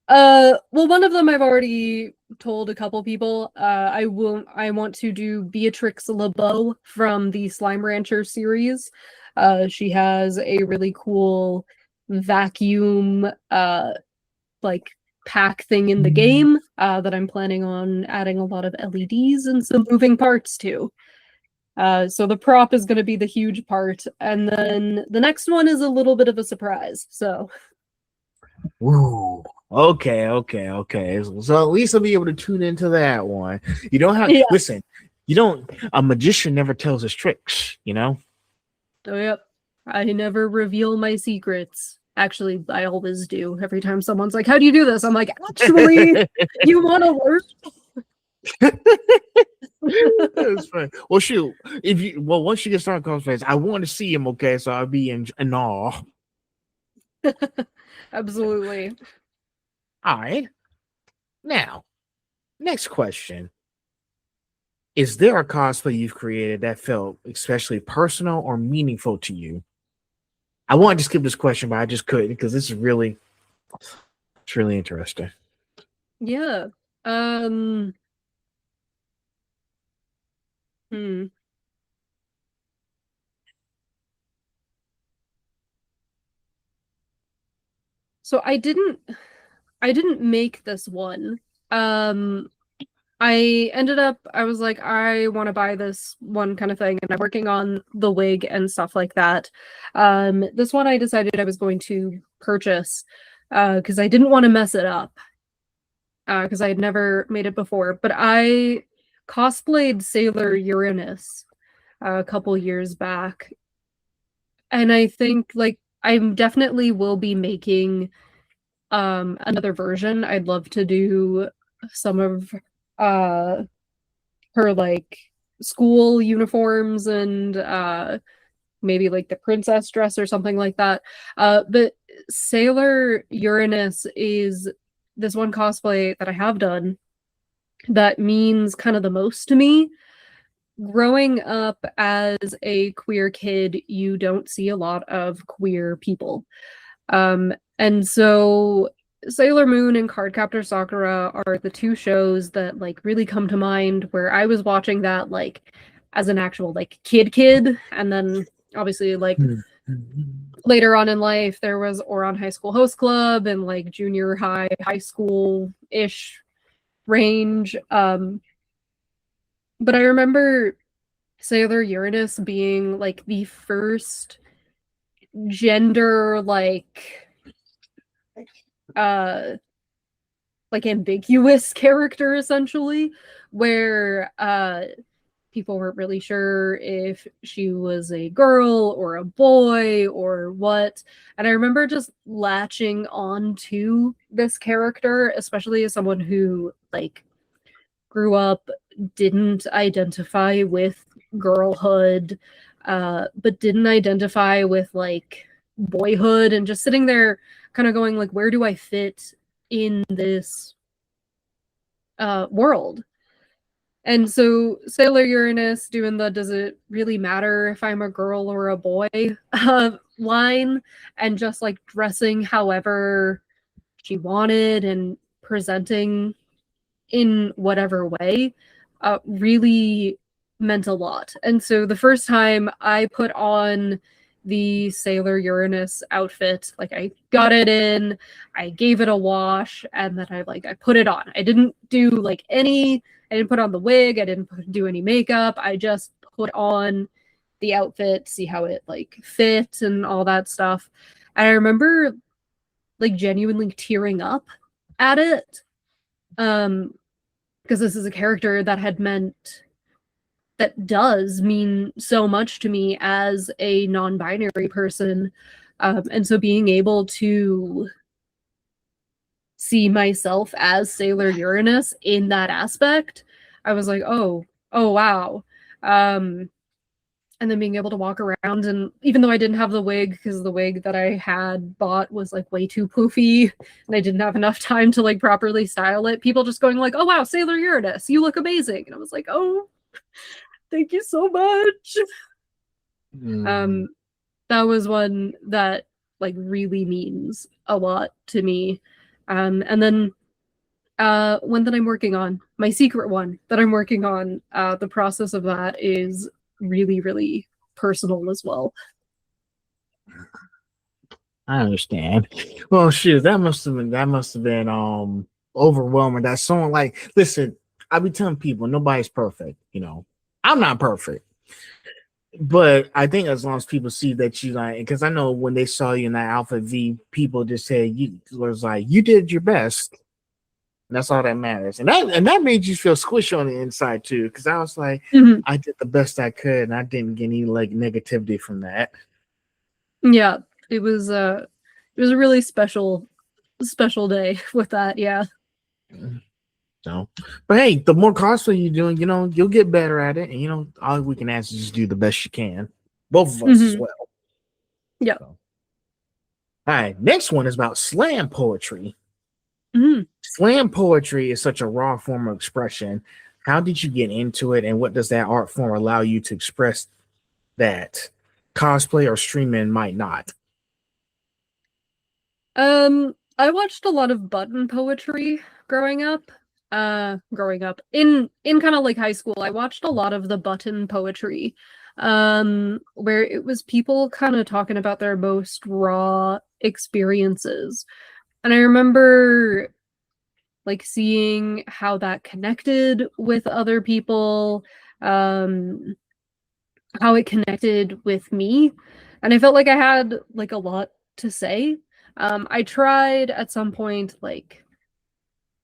Well, one of them I've already told a couple people. I want to do Beatrix LeBeau from the Slime Rancher series. She has a really cool vacuum like pack thing in the game that I'm planning on adding a lot of LEDs and some moving parts to. So the prop is going to be the huge part, and then the next one is a little bit of a surprise. So. Woo. Okay. So at least I'll be able to tune into that one. You don't have listen. A magician never tells his tricks. Oh yep. I never reveal my secrets. Actually, I always do. Every time someone's like, "How do you do this?" I'm like, "Actually, you want to work?" That's fine. Well, shoot. Once you get started cosplays, I want to see him. Okay, so I'll be in awe. Absolutely. All right. Now, next question. Is there a cosplay you've created that felt especially personal or meaningful to you? I wanted to skip this question, but I just couldn't because it's really interesting. Yeah. So I didn't make this one. I was like, I want to buy this one kind of thing, and I'm working on the wig and stuff like that. This one I decided I was going to purchase because I didn't want to mess it up because I had never made it before. But I cosplayed Sailor Uranus a couple years back, and I think like I definitely will be making another version. I'd love to do some of her like school uniforms and maybe like the princess dress or something like that. But Sailor Uranus is this one cosplay that I have done. that means kind of the most to me. Growing up as a queer kid, you don't see a lot of queer people. And so Sailor Moon and Cardcaptor Sakura are the two shows that like really come to mind where I was watching that like as an actual like kid, and then obviously like later on in life there was Oron High School Host Club and like junior high school ish range. But I remember Sailor Uranus being like the first gender uh like ambiguous character essentially, where people weren't really sure if she was a girl or a boy or what. And I remember just latching on to this character, especially as someone who like grew up, didn't identify with girlhood, but didn't identify with like boyhood, and just sitting there kind of going like, where do I fit in this world? And so Sailor Uranus doing the does it really matter if I'm a girl or a boy line, and just like dressing however she wanted and presenting in whatever way really meant a lot. And so the first time I put on the Sailor Uranus outfit, like I got it in, I gave it a wash, and then I put it on. I didn't do like I didn't put on the wig, I didn't do any makeup. I just put on the outfit, see how it like fit and all that stuff. And I remember like genuinely tearing up at it. Because this is a character that does mean so much to me as a non-binary person. And so being able to see myself as Sailor Uranus in that aspect, I was like, oh wow. And then being able to walk around, and even though I didn't have the wig, because the wig that I had bought was like way too poofy and I didn't have enough time to like properly style it, people just going like, oh wow, Sailor Uranus, you look amazing. And I was like, oh, thank you so much. That was one that like really means a lot to me. And then one that I'm working on, my secret one that I'm working on, the process of that is really, really personal as well. I understand. Well, shoot, that must have been overwhelming. That song, like, listen, I be telling people nobody's perfect. You know, I'm not perfect, but I think as long as people see that you like, because I know when they saw you in that Alpha V, people just said you was like you did your best. And that's all that matters, and that made you feel squishy on the inside too. Because I was like, I did the best I could, and I didn't get any like negativity from that. Yeah, it was a really special day with that. Yeah. So, but hey, the more cosplay you're doing, you'll get better at it, and all we can ask is just do the best you can, both of us as well. Yeah. So. All right, next one is about slam poetry. Slam poetry is such a raw form of expression. How did you get into it, and what does that art form allow you to express that cosplay or streaming might not? I watched a lot of button poetry growing up. In kind of like high school, I watched a lot of the button poetry, where it was people kind of talking about their most raw experiences. And I remember like seeing how that connected with other people, how it connected with me. And I felt like I had like a lot to say. I tried at some point like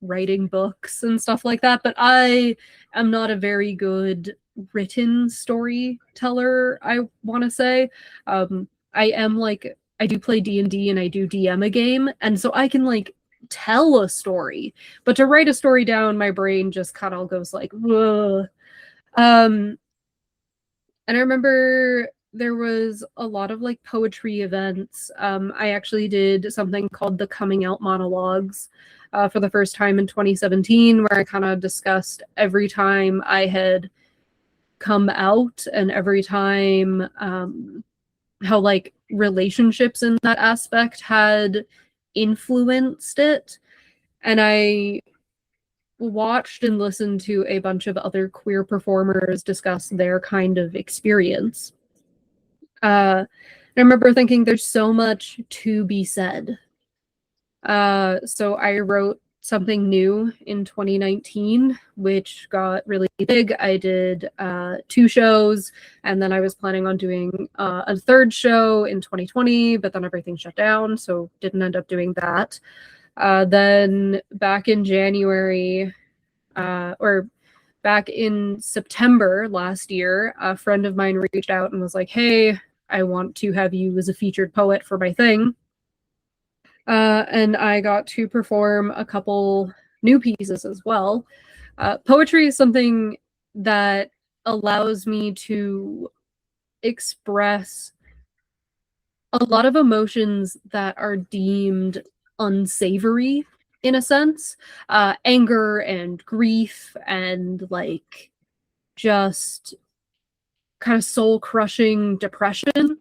writing books and stuff like that, but I am not a very good written storyteller, I want to say. I am like I do play D&D and I do DM a game, and so I can like tell a story, but to write a story down, my brain just kind of goes like, whoa. And I remember there was a lot of like poetry events. I actually did something called the Coming Out Monologues for the first time in 2017, where I kind of discussed every time I had come out and every time how like relationships in that aspect had influenced it. And I watched and listened to a bunch of other queer performers discuss their kind of experience. I remember thinking there's so much to be said. So I wrote something new in 2019, which got really big. I did 2 shows, and then I was planning on doing a 3rd show in 2020, but then everything shut down, so didn't end up doing that. Then back in January, or back in September last year, a friend of mine reached out and was like, "Hey, I want to have you as a featured poet for my thing." And I got to perform a couple new pieces as well. Poetry is something that allows me to express a lot of emotions that are deemed unsavory in a sense. Anger and grief and like just kind of soul crushing depression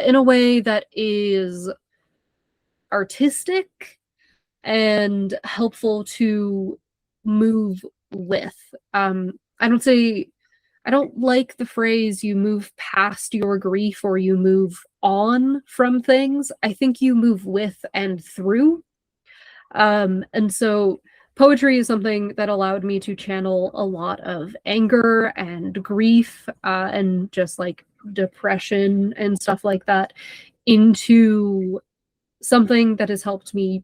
in a way that is artistic and helpful to move with. I don't say, I don't like the phrase you move past your grief or you move on from things. I think you move with and through. And so poetry is something that allowed me to channel a lot of anger and grief and just like depression and stuff like that into something that has helped me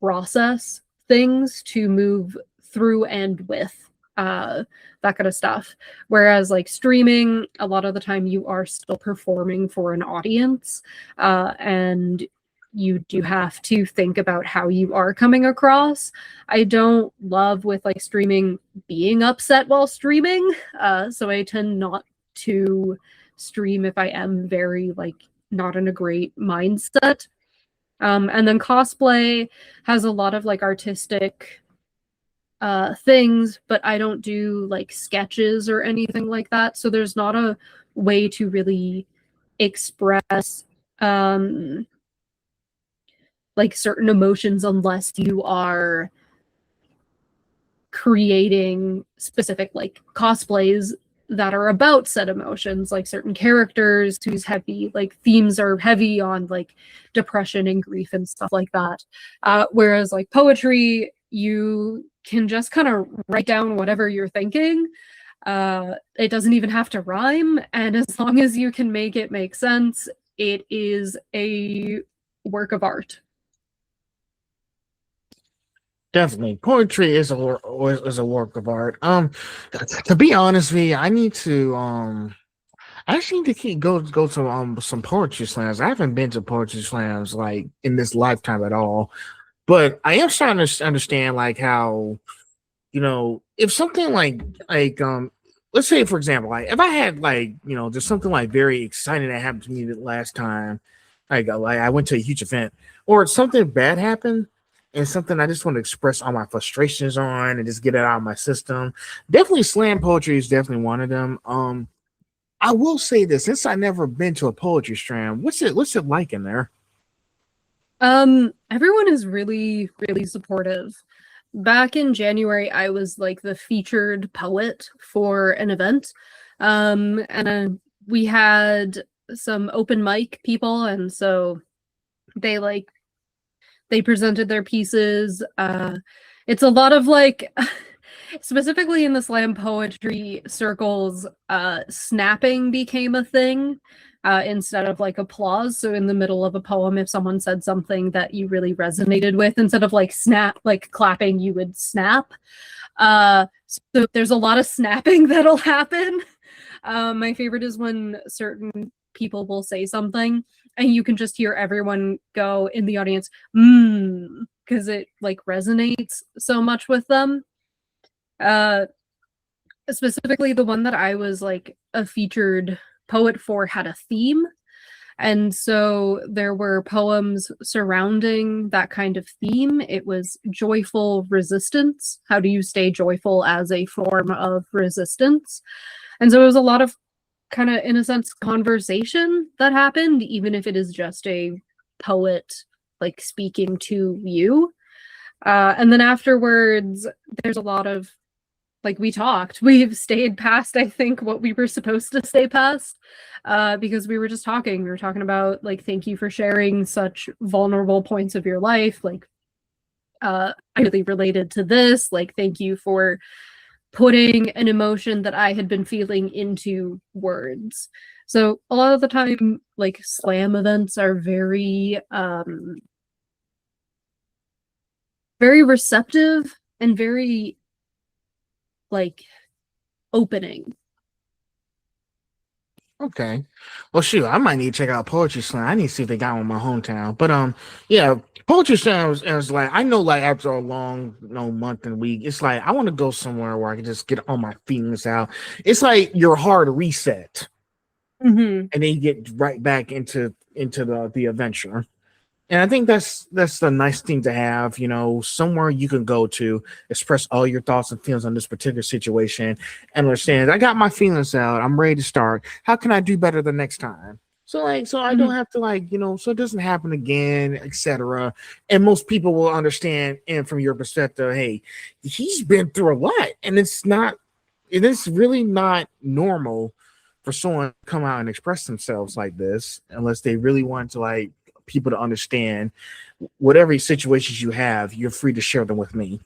process things to move through and with that kind of stuff. Whereas like streaming, a lot of the time you are still performing for an audience, and you do have to think about how you are coming across. I don't love with like streaming being upset while streaming, so I tend not to stream if I am very like not in a great mindset. And then cosplay has a lot of like artistic things, but I don't do like sketches or anything like that. So there's not a way to really express like certain emotions unless you are creating specific like cosplays that are about said emotions, like certain characters whose heavy like themes are heavy on like depression and grief and stuff like that. Whereas like poetry, you can just kind of write down whatever you're thinking. It doesn't even have to rhyme, and as long as you can make it make sense, it is a work of art. Definitely, poetry is is a work of art. To be honest with you, I need to I actually need to go to some poetry slams. I haven't been to poetry slams like in this lifetime at all, but I am starting to understand like how, if something like let's say for example, like if I had like, just something like very exciting that happened to me the last time, like I went to a huge event, or something bad happened and something I just want to express all my frustrations on and just get it out of my system. Definitely slam poetry is definitely one of them. I will say this, since I never been to a poetry slam, what's it like in there? Everyone is really, really supportive. Back in January, I was like the featured poet for an event. And we had some open mic people, and so they like they presented their pieces. It's a lot of like specifically in the slam poetry circles, snapping became a thing instead of like applause. So in the middle of a poem, if someone said something that you really resonated with, instead of like snap, like clapping, you would snap. So there's a lot of snapping that'll happen. My favorite is when certain people will say something and you can just hear everyone go in the audience, because it like resonates so much with them. Uh, Specifically the one that I was like a featured Poet 4 had a theme. And so there were poems surrounding that kind of theme. It was joyful resistance. How do you stay joyful as a form of resistance? And so it was a lot of kind of, in a sense, conversation that happened, even if it is just a poet like speaking to you. And then afterwards, there's a lot of like we talked. We've stayed past, I think, what we were supposed to stay past, because we were just talking. We were talking about like, thank you for sharing such vulnerable points of your life. Like, I really related to this. Like, thank you for putting an emotion that I had been feeling into words. So a lot of the time, like slam events are very receptive and very like opening. Okay. Well, shoot, I might need to check out Poetry Slam. I need to see if they got one in my hometown. But yeah, Poetry Slam is like, I know, like after a long, month and week, it's like I want to go somewhere where I can just get all my feelings out. It's like your hard reset, Mm-hmm. and then you get right back into the adventure. And I think that's the nice thing to have, somewhere you can go to express all your thoughts and feelings on this particular situation and understand I got my feelings out. I'm ready to start. How can I do better the next time? So I don't have to so it doesn't happen again, etc. And most people will understand, and from your perspective, hey, he's been through a lot, and it is really not normal for someone to come out and express themselves like this unless they really want to like people to understand whatever situations you have, you're free to share them with me.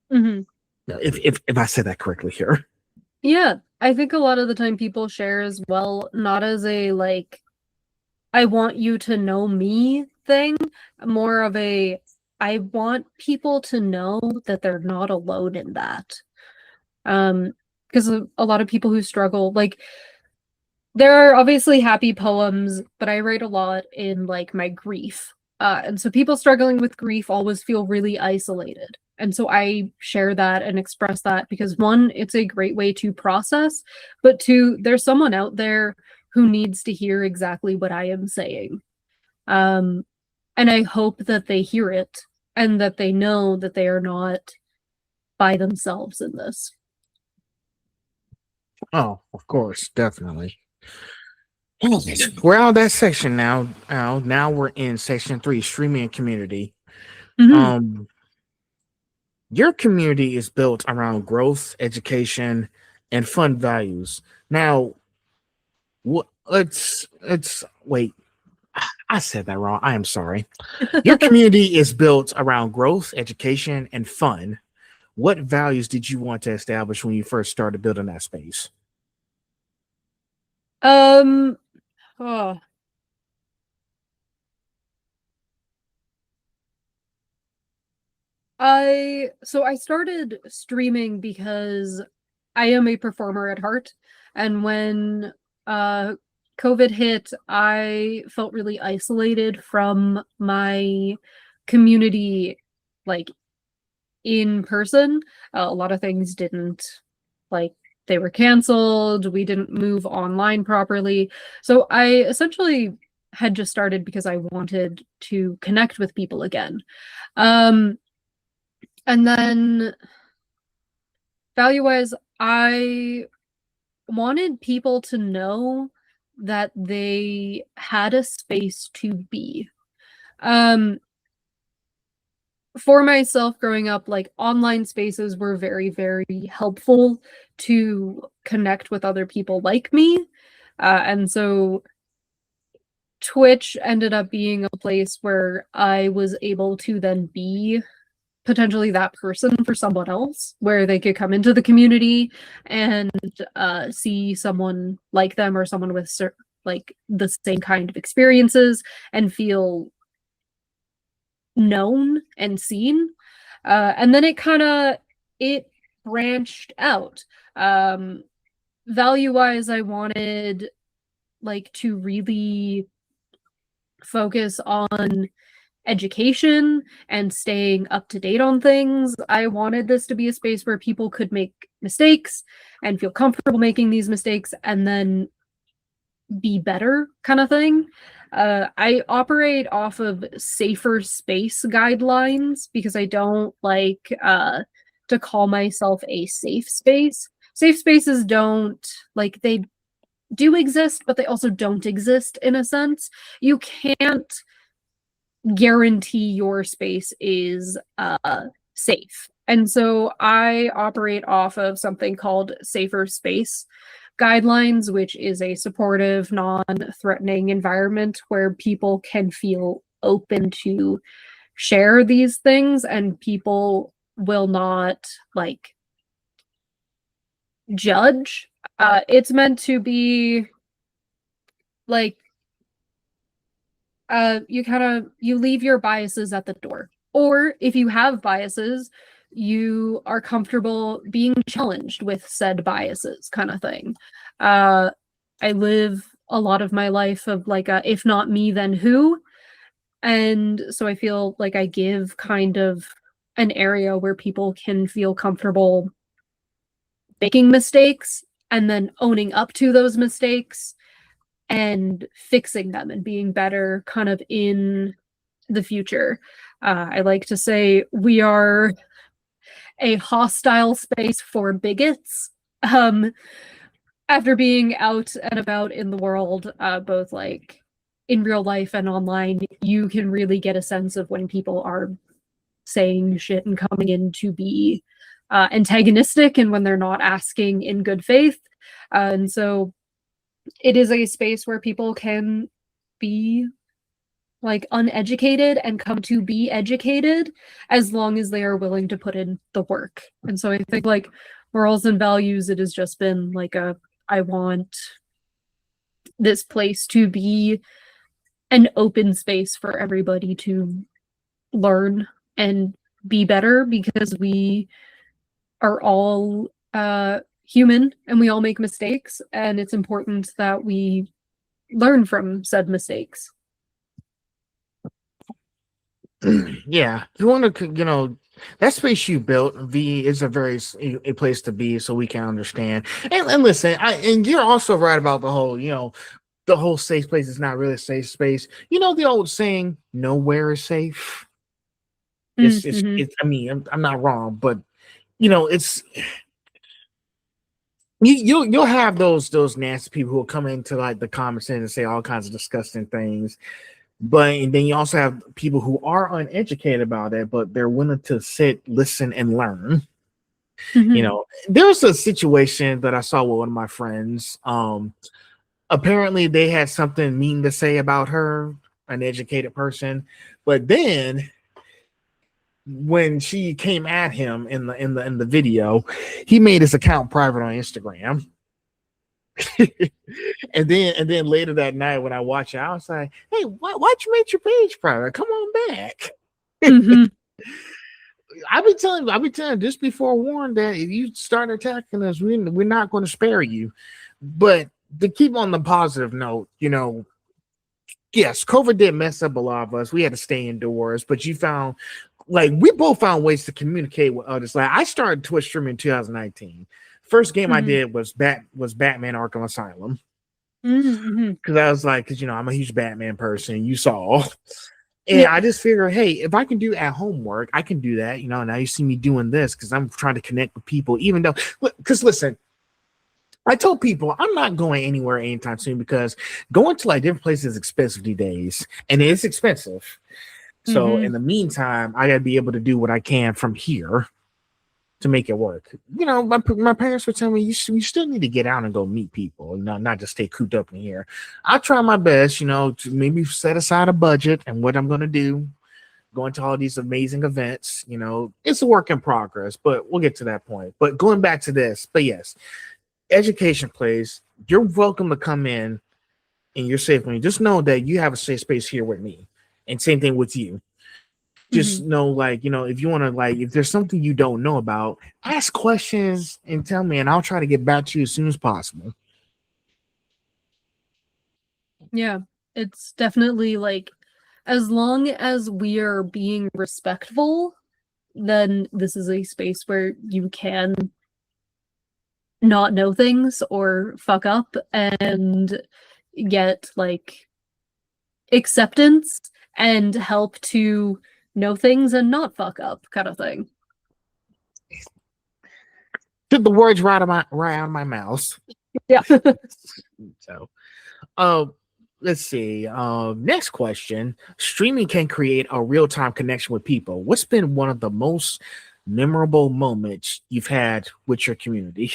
Mm-hmm. If I said that correctly here. Yeah, I think a lot of the time people share as well, not as a like, I want you to know me thing, more of a, I want people to know that they're not alone in that. Because a lot of people who struggle, like, there are obviously happy poems, but I write a lot in like my grief. And so people struggling with grief always feel really isolated. And so I share that and express that because one, it's a great way to process, but two, there's someone out there who needs to hear exactly what I am saying. And I hope that they hear it and that they know that they are not by themselves in this. Oh, of course, definitely. We're out of that section now. Now we're in section 3, streaming and community. Mm-hmm. Your community is built around growth, education, and fun values. Now, what? Let's wait. I said that wrong. I am sorry. Your community is built around growth, education, and fun. What values did you want to establish when you first started building that space? Oh. I started streaming because I am a performer at heart, and when uh COVID hit, I felt really isolated from my community, like in person. A lot of things didn't, like, they were canceled, we didn't move online properly. So I essentially had just started because I wanted to connect with people again. Um and then value-wise, I wanted people to know that they had a space to be. Um, for myself growing up, like online spaces were very, very helpful to connect with other people like me. And so Twitch ended up being a place where I was able to then be potentially that person for someone else, where they could come into the community and see someone like them or someone with like the same kind of experiences and feel known and seen. And then it branched out. Value wise, I wanted like to really focus on education and staying up to date on things. I wanted this to be a space where people could make mistakes and feel comfortable making these mistakes and then be better kind of thing. I operate off of safer space guidelines because I don't like to call myself a safe space. Safe spaces don't like they do exist, but they also don't exist in a sense. You can't guarantee your space is safe. And so I operate off of something called safer space guidelines, which is a supportive, non-threatening environment where people can feel open to share these things and people will not like judge. It's meant to be like you leave your biases at the door. Or if you have biases, you are comfortable being challenged with said biases kind of thing. I live a lot of my life of like a if not me then who, and so I feel like I give kind of an area where people can feel comfortable making mistakes and then owning up to those mistakes and fixing them and being better kind of in the future. I like to say we are a hostile space for bigots. After being out and about in the world, both like in real life and online, you can really get a sense of when people are saying shit and coming in to be antagonistic and when they're not asking in good faith. And so it is a space where people can be like uneducated and come to be educated as long as they are willing to put in the work. And so I think like morals and values, it has just been like I want this place to be an open space for everybody to learn and be better because we are all human and we all make mistakes and it's important that we learn from said mistakes. Yeah, you want to, that space you built, V, is a place to be, so we can understand. And listen, and you're also right about the whole, the whole safe place is not really a safe space. You know the old saying, "Nowhere is safe." It's. I mean, I'm not wrong, but it's you'll have those nasty people who will come into like the comments and say all kinds of disgusting things. But and then you also have people who are uneducated about it, but they're willing to sit, listen, and learn. There was a situation that I saw with one of my friends. Apparently they had something mean to say about her, an educated person, but then when she came at him in the video, he made his account private on Instagram. and then later that night when I watched it, I was like, "Hey, why'd you make your page private? Come on back." I've been telling just be forewarned that if you start attacking us, we're not going to spare you. But to keep on the positive note, yes, COVID did mess up a lot of us. We had to stay indoors, but we both found ways to communicate with others. Like I started Twitch streaming in 2019. First game I did was Batman Arkham Asylum. Because I was like, I'm a huge Batman person. You saw. And I just figure, hey, if I can do at home work, I can do that. Now you see me doing this because I'm trying to connect with people, even though, because listen, I told people I'm not going anywhere anytime soon because going to like different places is expensive these days, and it's expensive. So in the meantime, I gotta be able to do what I can from here to make it work. My parents were telling me you still need to get out and go meet people, not just stay cooped up in here. I try my best, to maybe set aside a budget and what I'm gonna do, going to all these amazing events. It's a work in progress, but we'll get to that point. But going back to this, but yes, education place, you're welcome to come in and you're safe when you just know that you have a safe space here with me. And same thing with you. Just know, if you want to, if there's something you don't know about, ask questions and tell me, and I'll try to get back to you as soon as possible. Yeah, it's definitely like, as long as we are being respectful, then this is a space where you can not know things or fuck up, and get like acceptance and help to know things and not fuck up kind of thing. Took the words right out of my mouth. Yeah. So, let's see. Next question. Streaming can create a real time connection with people. What's been one of the most memorable moments you've had with your community?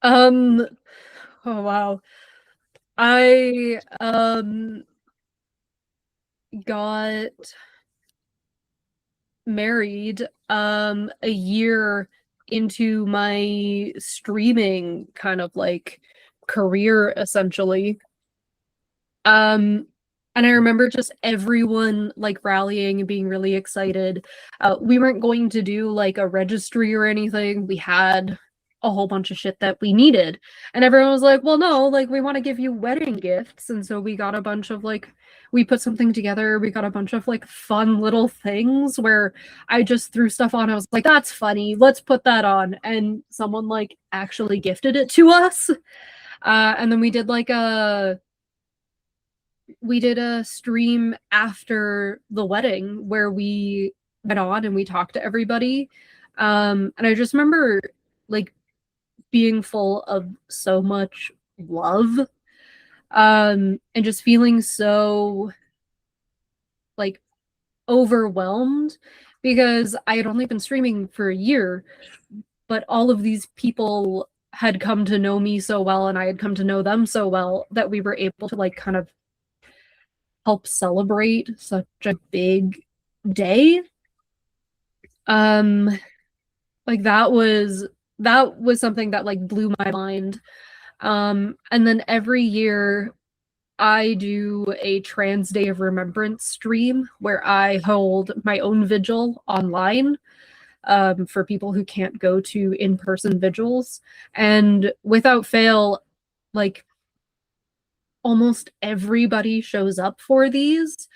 Oh wow. I got married a year into my streaming kind of like career essentially. Um and I remember just everyone like rallying and being really excited. We weren't going to do like a registry or anything. We had a whole bunch of shit that we needed. And everyone was like, well, no, like we want to give you wedding gifts. And so we got a bunch of like, we put something together. We got a bunch of like fun little things where I just threw stuff on. I was like, that's funny. Let's put that on. And someone like actually gifted it to us. And then we did a stream after the wedding where we went on and we talked to everybody. And I just remember like being full of so much love, and just feeling so like overwhelmed because I had only been streaming for a year, but all of these people had come to know me so well and I had come to know them so well that we were able to like kind of help celebrate such a big day. Like that was something that like blew my mind. And then every year I do a Trans Day of Remembrance stream where I hold my own vigil online, for people who can't go to in-person vigils. And without fail, like almost everybody shows up for these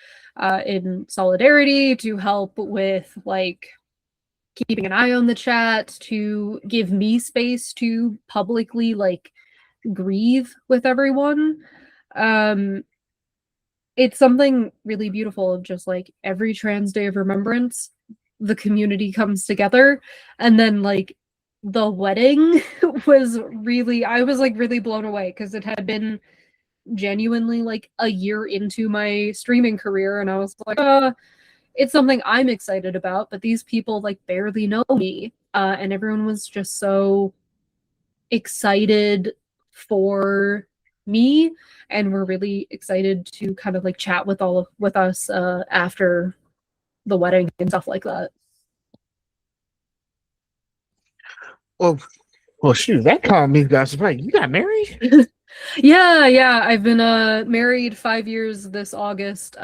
in solidarity to help with like keeping an eye on the chat, to give me space to publicly like grieve with everyone. It's something really beautiful of just like every Trans Day of Remembrance, the community comes together. And then like the wedding was really, I was like really blown away because it had been genuinely like a year into my streaming career and I was like, it's something I'm excited about, but these people like barely know me. And everyone was just so excited for me and we're really excited to kind of like chat with us after the wedding and stuff like that. Well, shoot, that caught me by surprise. You got married? Yeah, I've been married 5 years this August.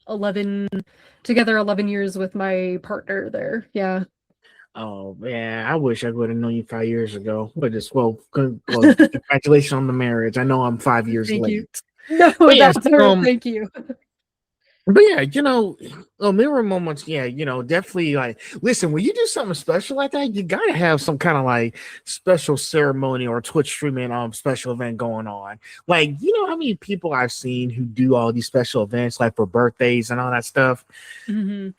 11 together 11 years with my partner there. Yeah. Oh man, I wish I would have known you 5 years ago. But just congratulations on the marriage. I know I'm 5 years Thank late. you. No, But yes, that's her. Thank you. But yeah, mirror moments, yeah, definitely like listen, when you do something special like that, you gotta have some kind of like special ceremony or Twitch streaming special event going on. Like, you know how many people I've seen who do all these special events like for birthdays and all that stuff? Mm-hmm.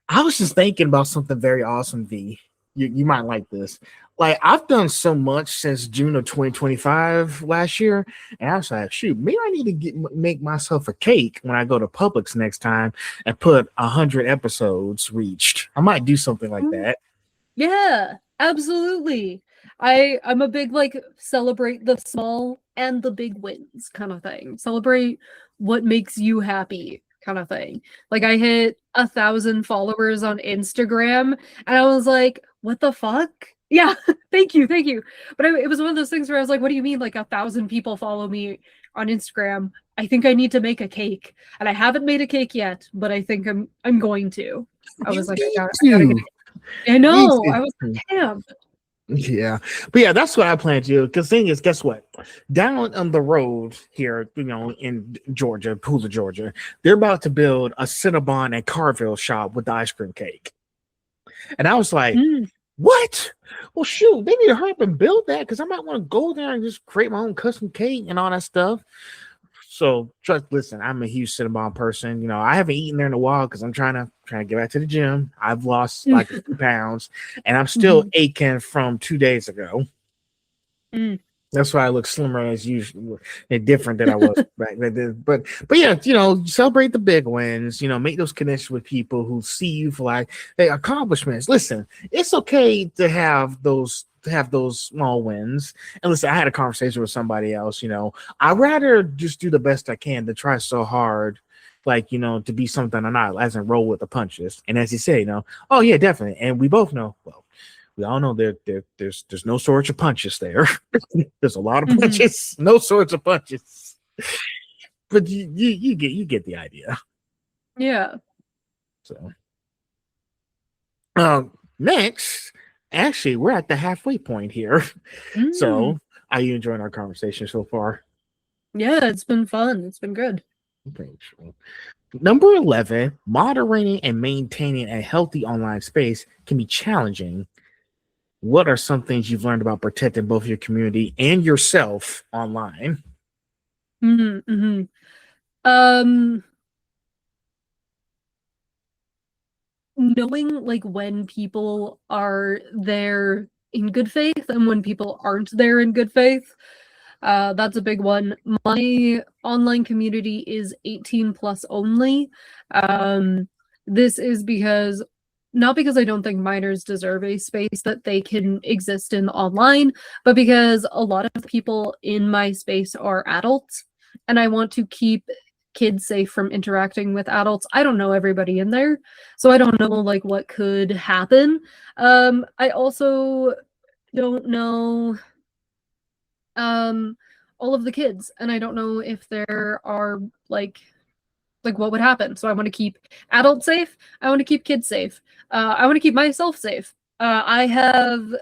I was just thinking about something very awesome, V. You might like this. Like, I've done so much since June of 2025 last year, and I was like, shoot, maybe I need to make myself a cake when I go to Publix next time and put 100 episodes reached. I might do something like that. Yeah, absolutely. I'm a big like celebrate the small and the big wins kind of thing. Celebrate what makes you happy kind of thing. Like I hit 1,000 followers on Instagram and I was like, what the fuck? Yeah, thank you. But it was one of those things where I was like, what do you mean like 1,000 people follow me on Instagram? I think I need to make a cake. And I haven't made a cake yet, but I think I'm going to. I was like, I gotta get I know. I was like, damn. Yeah, but yeah, that's what I plan to do. Because thing is, guess what? Down on the road here, in Georgia, Pooler, Georgia, they're about to build a Cinnabon and Carville shop with the ice cream cake. And I was like, What? Well, shoot, they need to hurry up and build that because I might want to go there and just create my own custom cake and all that stuff. So trust, listen, I'm a huge Cinnabon person. You know, I haven't eaten there in a while because I'm trying to get back to the gym. I've lost like a few pounds, and I'm still aching from 2 days ago. Mm. That's why I look slimmer as usual and different than I was back then. But yeah, you know, celebrate the big wins, you know, make those connections with people who see you for like hey, accomplishments. Listen, it's okay to have those small wins. And listen, I had a conversation with somebody else, you know. I'd rather just do the best I can than try so hard, like, you know, to be something I'm not as in roll with the punches. And as you say, you know, oh yeah, definitely. And we both know, well, we all know there's no shortage of punches there. There's a lot of punches, no shortage of punches. But you get the idea. Yeah. So next, actually, we're at the halfway point here. So are you enjoying our conversation so far? Yeah, it's been fun. It's been good. Okay, sure. Number 11, moderating and maintaining a healthy online space can be challenging. What are some things you've learned about protecting both your community and yourself online? Knowing like when people are there in good faith and when people aren't there in good faith. That's a big one. My online community is 18 plus only. This is because not because I don't think minors deserve a space that they can exist in online, but because a lot of people in my space are adults and I want to keep kids safe from interacting with adults. I don't know everybody in there, so I don't know like what could happen. I also don't know all of the kids, and I don't know if there are like what would happen. So I want to keep adults safe. I want to keep kids safe. I want to keep myself safe. I have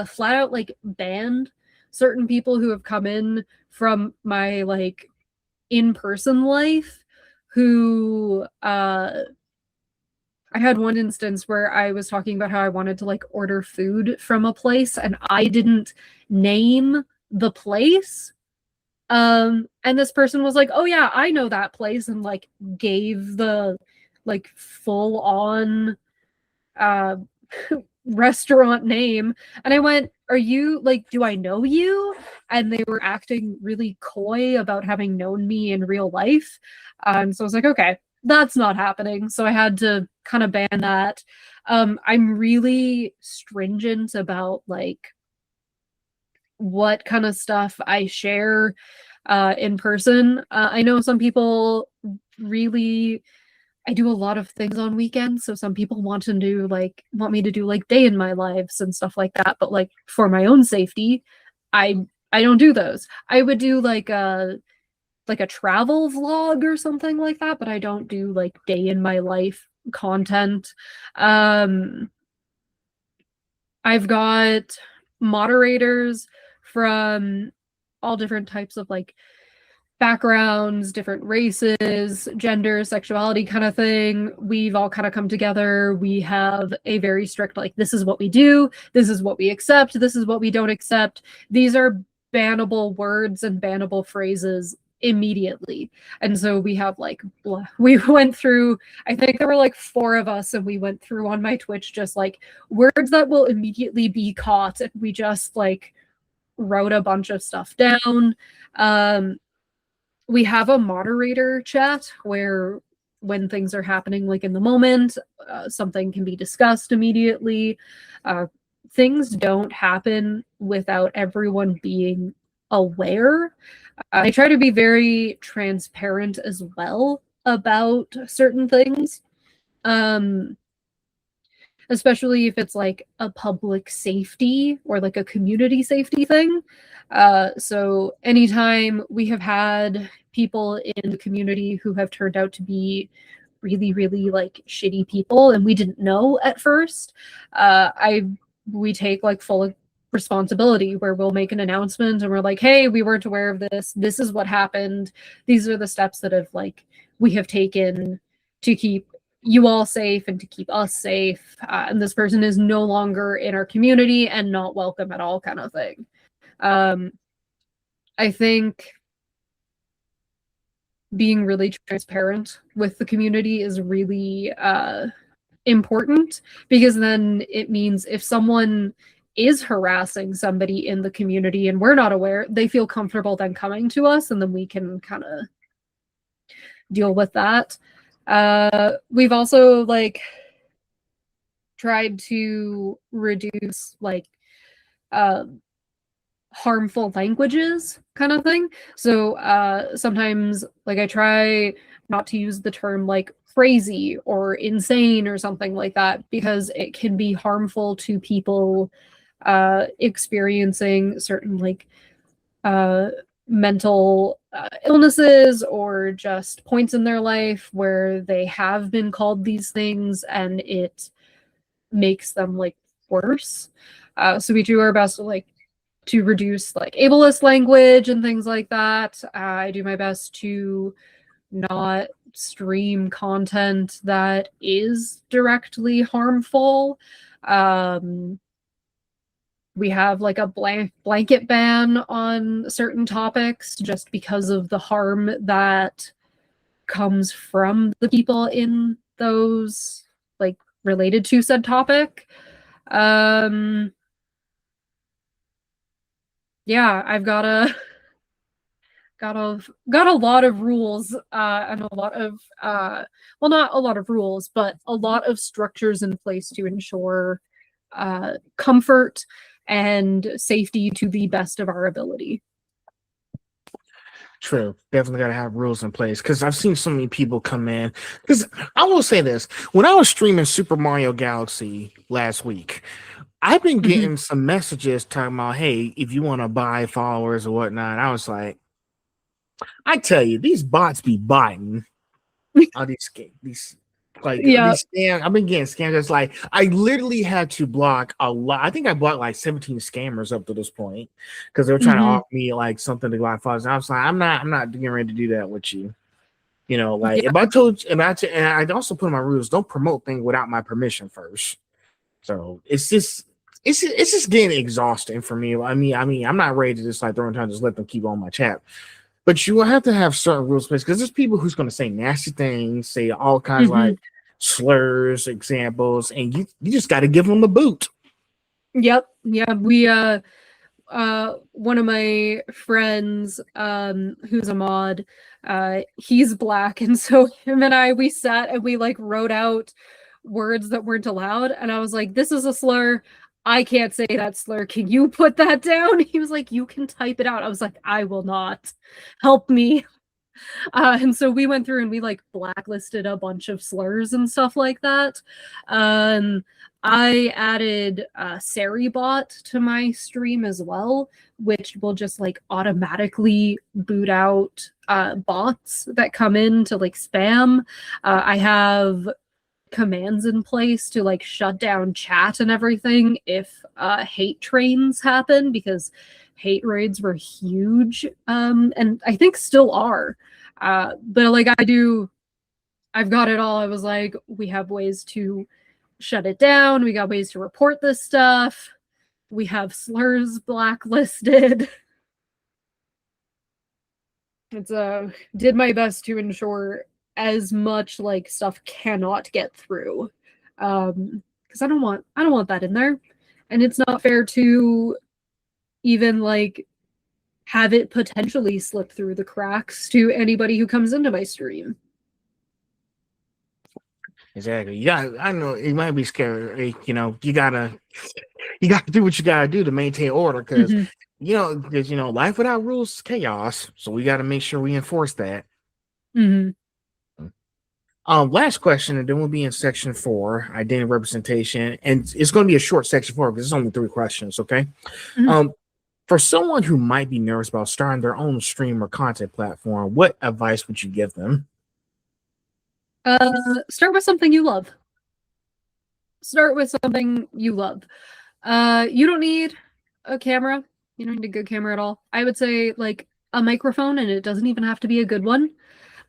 flat out like banned certain people who have come in from my like in-person life who I had one instance where I was talking about how I wanted to like order food from a place and I didn't name the place. And this person was like, "Oh yeah, I know that place," and like gave the like full on uh restaurant name. And I went, "Are you like, do I know you?" And they were acting really coy about having known me in real life. So I was like, okay, that's not happening. So I had to kind of ban that. I'm really stringent about like what kind of stuff I share in person. I know some people really I do a lot of things on weekends, so some people want me to do like day in my lives and stuff like that, but like for my own safety, I don't do those. I would do like a travel vlog or something like that, but I don't do like day in my life content. I've got moderators from all different types of like backgrounds, different races, gender, sexuality kind of thing. We've all kind of come together. We have a very strict, like, this is what we do, this is what we accept, this is what we don't accept. These are bannable words and bannable phrases immediately. And so we have like, we went through, I think there were like 4 of us, and we went through on my Twitch just like words that will immediately be caught. And we just like wrote a bunch of stuff down. We have a moderator chat where when things are happening like in the moment, something can be discussed immediately. Things don't happen without everyone being aware. I try to be very transparent as well about certain things. Especially if it's like a public safety or like a community safety thing. So anytime we have had people in the community who have turned out to be really, really like shitty people and we didn't know at first, we take like full responsibility where we'll make an announcement and we're like, hey, we weren't aware of this. This is what happened. These are the steps that have like we have taken to keep you all safe and to keep us safe. And this person is no longer in our community and not welcome at all, kind of thing. I think being really transparent with the community is really important, because then it means if someone is harassing somebody in the community and we're not aware, they feel comfortable then coming to us, and then we can kind of deal with that. We've also like tried to reduce like harmful languages, kind of thing. So sometimes like I try not to use the term like crazy or insane or something like that, because it can be harmful to people experiencing certain like mental illnesses or just points in their life where they have been called these things and it makes them like worse. So we do our best to reduce like ableist language and things like that. I do my best to not stream content that is directly harmful. We have like a blanket ban on certain topics just because of the harm that comes from the people in those like related to said topic. Yeah, I've got a lot of rules and a lot of well, not a lot of rules, but a lot of structures in place to ensure comfort and safety to the best of our ability. True. Definitely got to have rules in place, because I've seen so many people come in. Because I will say this, when I was streaming Super Mario Galaxy last week, I've been getting some messages talking about, hey, if you want to buy followers or whatnot. I was like, I tell you, these bots be botting all these like Yeah. these scams. I've been getting scams. It's like I literally had to block a lot. I think I blocked like 17 scammers up to this point, because they were trying to offer me like something to buy followers. And I was like, I'm not getting ready to do that with you. You know, like Yeah. if I told you, and I also put in my rules, don't promote things without my permission first. So it's just getting exhausting for me. I mean, I'm not ready to just like throw in time, just let them keep on my chat. But you will have to have certain rules placed, because there's people who's going to say nasty things, say all kinds of like slurs, examples, and you just got to give them the boot. Yep. Yeah. We one of my friends who's a mod, he's black, and so him and I, we sat and we like wrote out words that weren't allowed, and I was like, this is a slur, I can't say that slur, can you put that down? He was like, you can type it out. I was like, I will not, help me. And so we went through and we like blacklisted a bunch of slurs and stuff like that. I added Seribot to my stream as well, which will just like automatically boot out bots that come in to like spam. I have commands in place to like shut down chat and everything if hate trains happen, because hate raids were huge, and I think still are. But like I've got it all. I was like, we have ways to shut it down. We got ways to report this stuff. We have slurs blacklisted. It's did my best to ensure as much like stuff cannot get through. Because I don't want that in there. And it's not fair to even like have it potentially slip through the cracks to anybody who comes into my stream. Exactly. Yeah, I know it might be scary. You know, you gotta do what you gotta do to maintain order, because life without rules is chaos. So we got to make sure we enforce that. Last question, and then we'll be in section 4, identity representation, and it's going to be a short section 4 because it's only 3 questions. Okay. For someone who might be nervous about starting their own stream or content platform, what advice would you give them? Start with something you love. Start with something you love. You don't need a camera. You don't need a good camera at all. I would say like a microphone, and it doesn't even have to be a good one.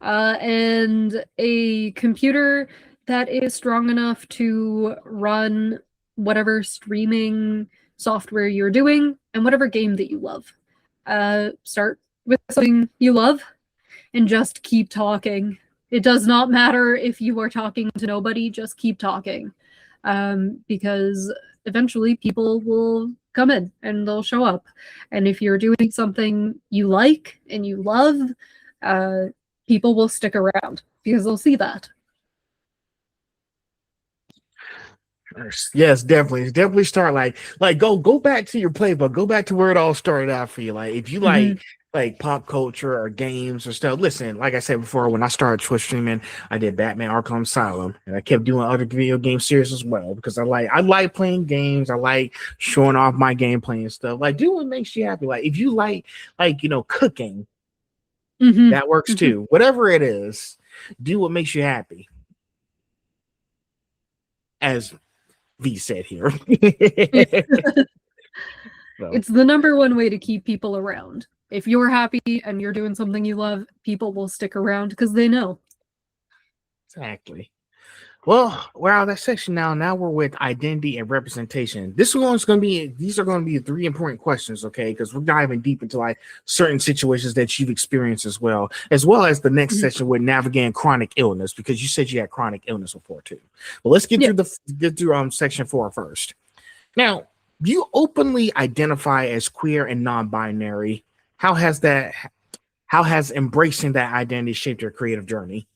And a computer that is strong enough to run whatever streaming software you're doing and whatever game that you love. Start with something you love and just keep talking. It does not matter if you are talking to nobody, just keep talking. Because eventually people will come in and they'll show up. And if you're doing something you like and you love, people will stick around because they'll see that. Yes, definitely. Definitely start like go back to your playbook. Go back to where it all started out for you. Like if you like pop culture or games or stuff. Listen, like I said before, when I started Twitch streaming, I did Batman Arkham Asylum, and I kept doing other video game series as well because I like playing games. I like showing off my gameplay and stuff. Like do what makes you happy. Like if you like cooking, that works too. Whatever it is, do what makes you happy. As V said here. So. It's the number one way to keep people around. If you're happy and you're doing something you love, people will stick around because they know. Exactly. Well, we're out of that section now. Now we're with identity and representation. These are going to be 3 important questions, okay? Because we're diving deep into like certain situations that you've experienced as well as the next session with navigating chronic illness, because you said you had chronic illness before too. Well, let's get through section 4 first. Now, you openly identify as queer and non-binary. How has embracing that identity shaped your creative journey?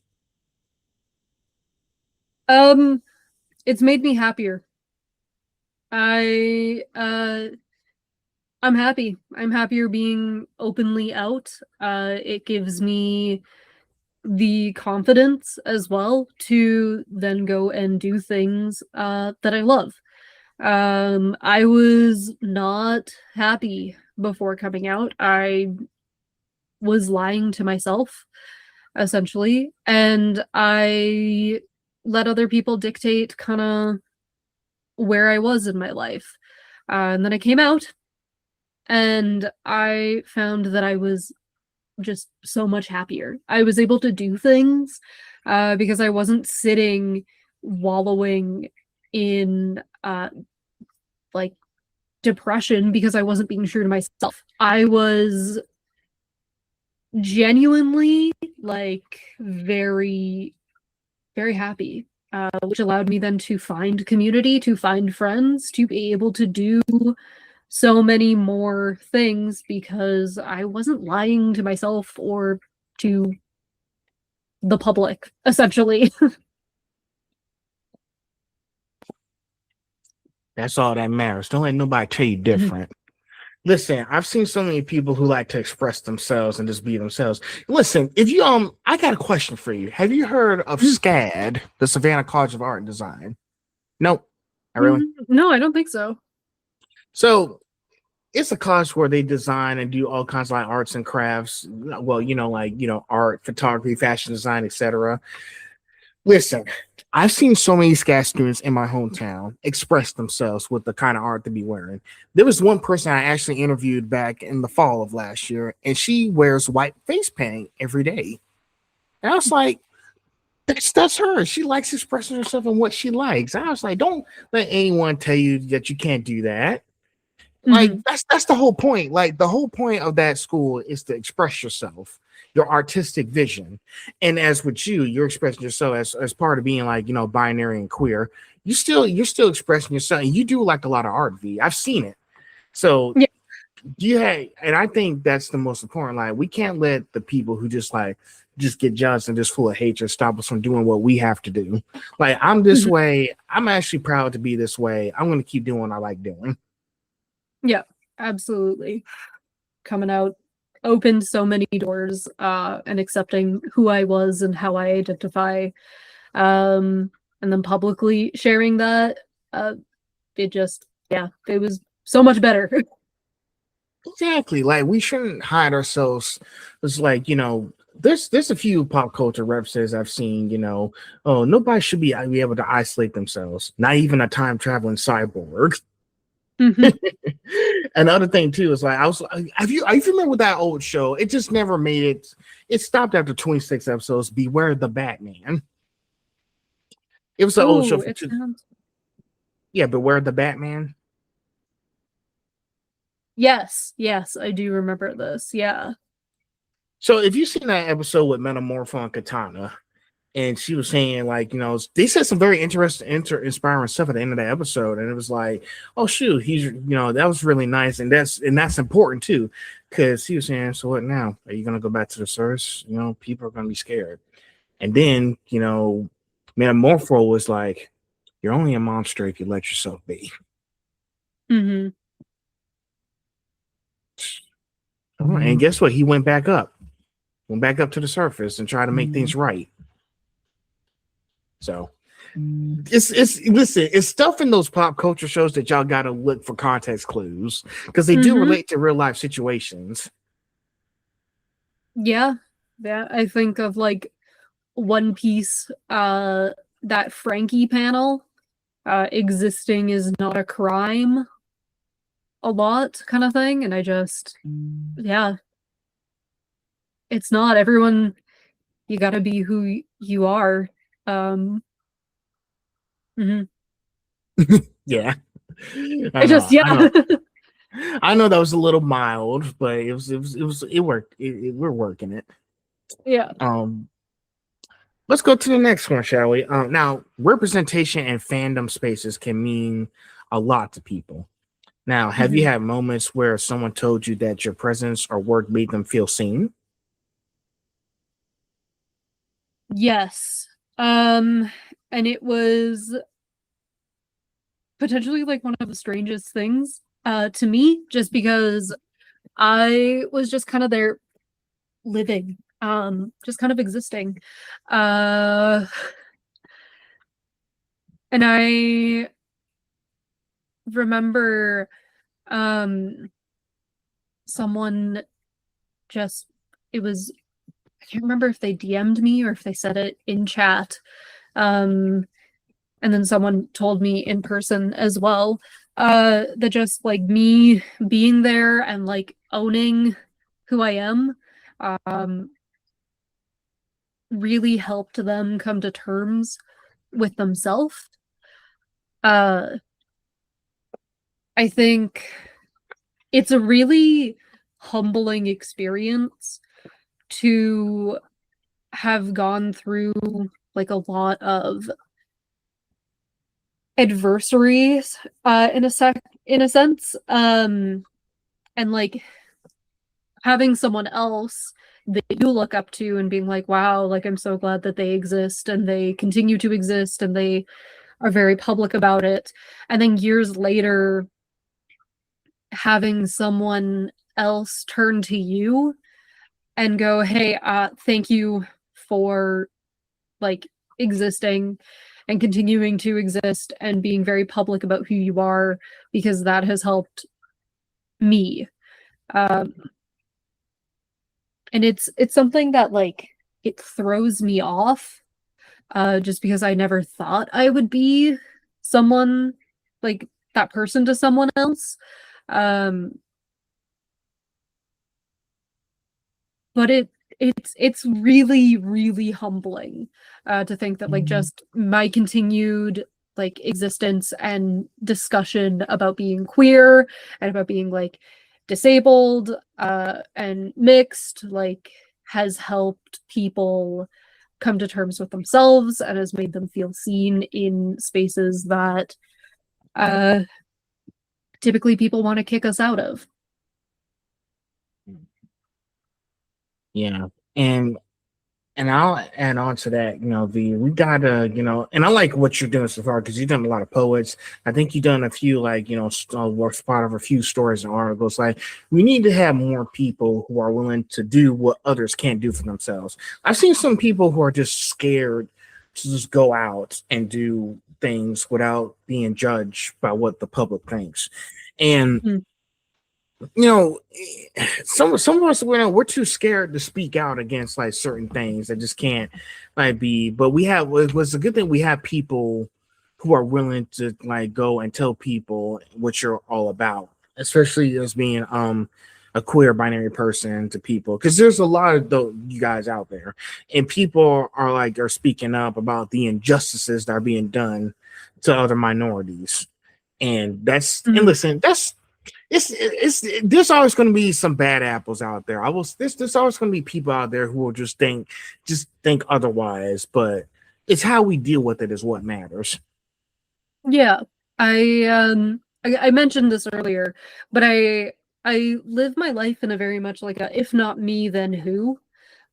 It's made me happier. I'm happy. I'm happier being openly out. It gives me the confidence as well to then go and do things that I love. I was not happy before coming out. I was lying to myself, essentially, and I let other people dictate kind of where I was in my life. And then I came out and I found that I was just so much happier. I was able to do things because I wasn't sitting wallowing in like depression because I wasn't being true to myself. I was genuinely like very, very happy, which allowed me then to find community, to find friends, to be able to do so many more things because I wasn't lying to myself or to the public, essentially. That's all that matters. Don't let nobody tell you different. Listen, I've seen so many people who like to express themselves and just be themselves. Listen, if you I got a question for you. Have you heard of SCAD, the Savannah College of Art and Design? Nope. Not really? No, I don't think so. So it's a college where they design and do all kinds of like arts and crafts. Well, art, photography, fashion design, etc. Listen, I've seen so many SCAD students in my hometown express themselves with the kind of art to be wearing. There was one person I actually interviewed back in the fall of last year, and she wears white face paint every day. And I was like, that's her. She likes expressing herself and what she likes. And I was like, don't let anyone tell you that you can't do that. Like that's the whole point. Like the whole point of that school is to express yourself, your artistic vision. And as with you're expressing yourself as part of being like, binary and queer. You're still expressing yourself, and you do like a lot of art, V. I've seen it. So and I think that's the most important. Like we can't let the people who just get jealous and just full of hatred stop us from doing what we have to do. Like I'm this way. I'm actually proud to be this way. I'm going to keep doing what I like doing. Yeah, absolutely. Coming out opened so many doors and accepting who I was and how I identify. And then publicly sharing that, it was so much better. Exactly. Like we shouldn't hide ourselves. It's like, there's a few pop culture references I've seen, nobody should be able to isolate themselves, not even a time traveling cyborg. Another thing too is like are you familiar with that old show? It just never made it. It stopped after 26 episodes. Beware the Batman. It was an old show Oh, from it two. sounds. Yeah, Beware the Batman. Yes, yes, I do remember this. Yeah. So if you've seen that episode with Metamorpho and Katana, and she was saying like, they said some very interesting, inspiring stuff at the end of that episode, and it was like, oh shoot, that was really nice, and that's important too, because he was saying, so what now? Are you gonna go back to the source? People are gonna be scared, and then Metamorpho was like, you're only a monster if you let yourself be. Mm-hmm. And guess what? He went back up to the surface and tried to make things right. So it's listen, it's stuff in those pop culture shows that y'all gotta look for context clues because they do relate to real life situations. Yeah. Yeah. I think of like One Piece, that Frankie panel, existing is not a crime a lot kind of thing. And yeah, it's not. Everyone, you gotta be who you are. Um, mhm. Yeah. I just, I yeah. know. I know that was a little mild, but it worked. We're working it. Yeah. Let's go to the next one, shall we? Now, representation in fandom spaces can mean a lot to people. Now, have you had moments where someone told you that your presence or work made them feel seen? Yes. And it was potentially like one of the strangest things to me, just because I was just kind of there living, just kind of existing. Uh and I remember someone just it was I can't remember if they DM'd me or if they said it in chat. Um and then someone told me in person as well, that just like me being there and like owning who I am, um really helped them come to terms with themselves. uh I think it's a really humbling experience to have gone through like a lot of adversaries, in a sense, and like having someone else that you look up to and being like, wow, like I'm so glad that they exist and they continue to exist and they are very public about it. And then years later, having someone else turn to you and go, hey, thank you for like existing and continuing to exist and being very public about who you are, because that has helped me. Um, and it's something that like it throws me off, just because I never thought I would be someone like that person to someone else. Um, but it's really really humbling, to think that like just my continued like existence and discussion about being queer and about being like disabled, and mixed, like has helped people come to terms with themselves and has made them feel seen in spaces that uh typically people want to kick us out of. Yeah. And I'll add on to that, we gotta, and I like what you're doing so far because you've done a lot of poets. I think you've done a few, like, work spot of a few stories and articles. Like, we need to have more people who are willing to do what others can't do for themselves. I've seen some people who are just scared to just go out and do things without being judged by what the public thinks. And Mm. you know, some of us we're too scared to speak out against like certain things that just can't like be. But we have it was a good thing we have people who are willing to like go and tell people what you're all about, especially as being a queer binary person to people, because there's a lot of you guys out there, and people are speaking up about the injustices that are being done to other minorities, and listen, it's there's always going to be some bad apples out there. There's always going to be people out there who will just think otherwise, but it's how we deal with it is what matters. Yeah. I mentioned this earlier, but I live my life in a very much like a if not me, then who?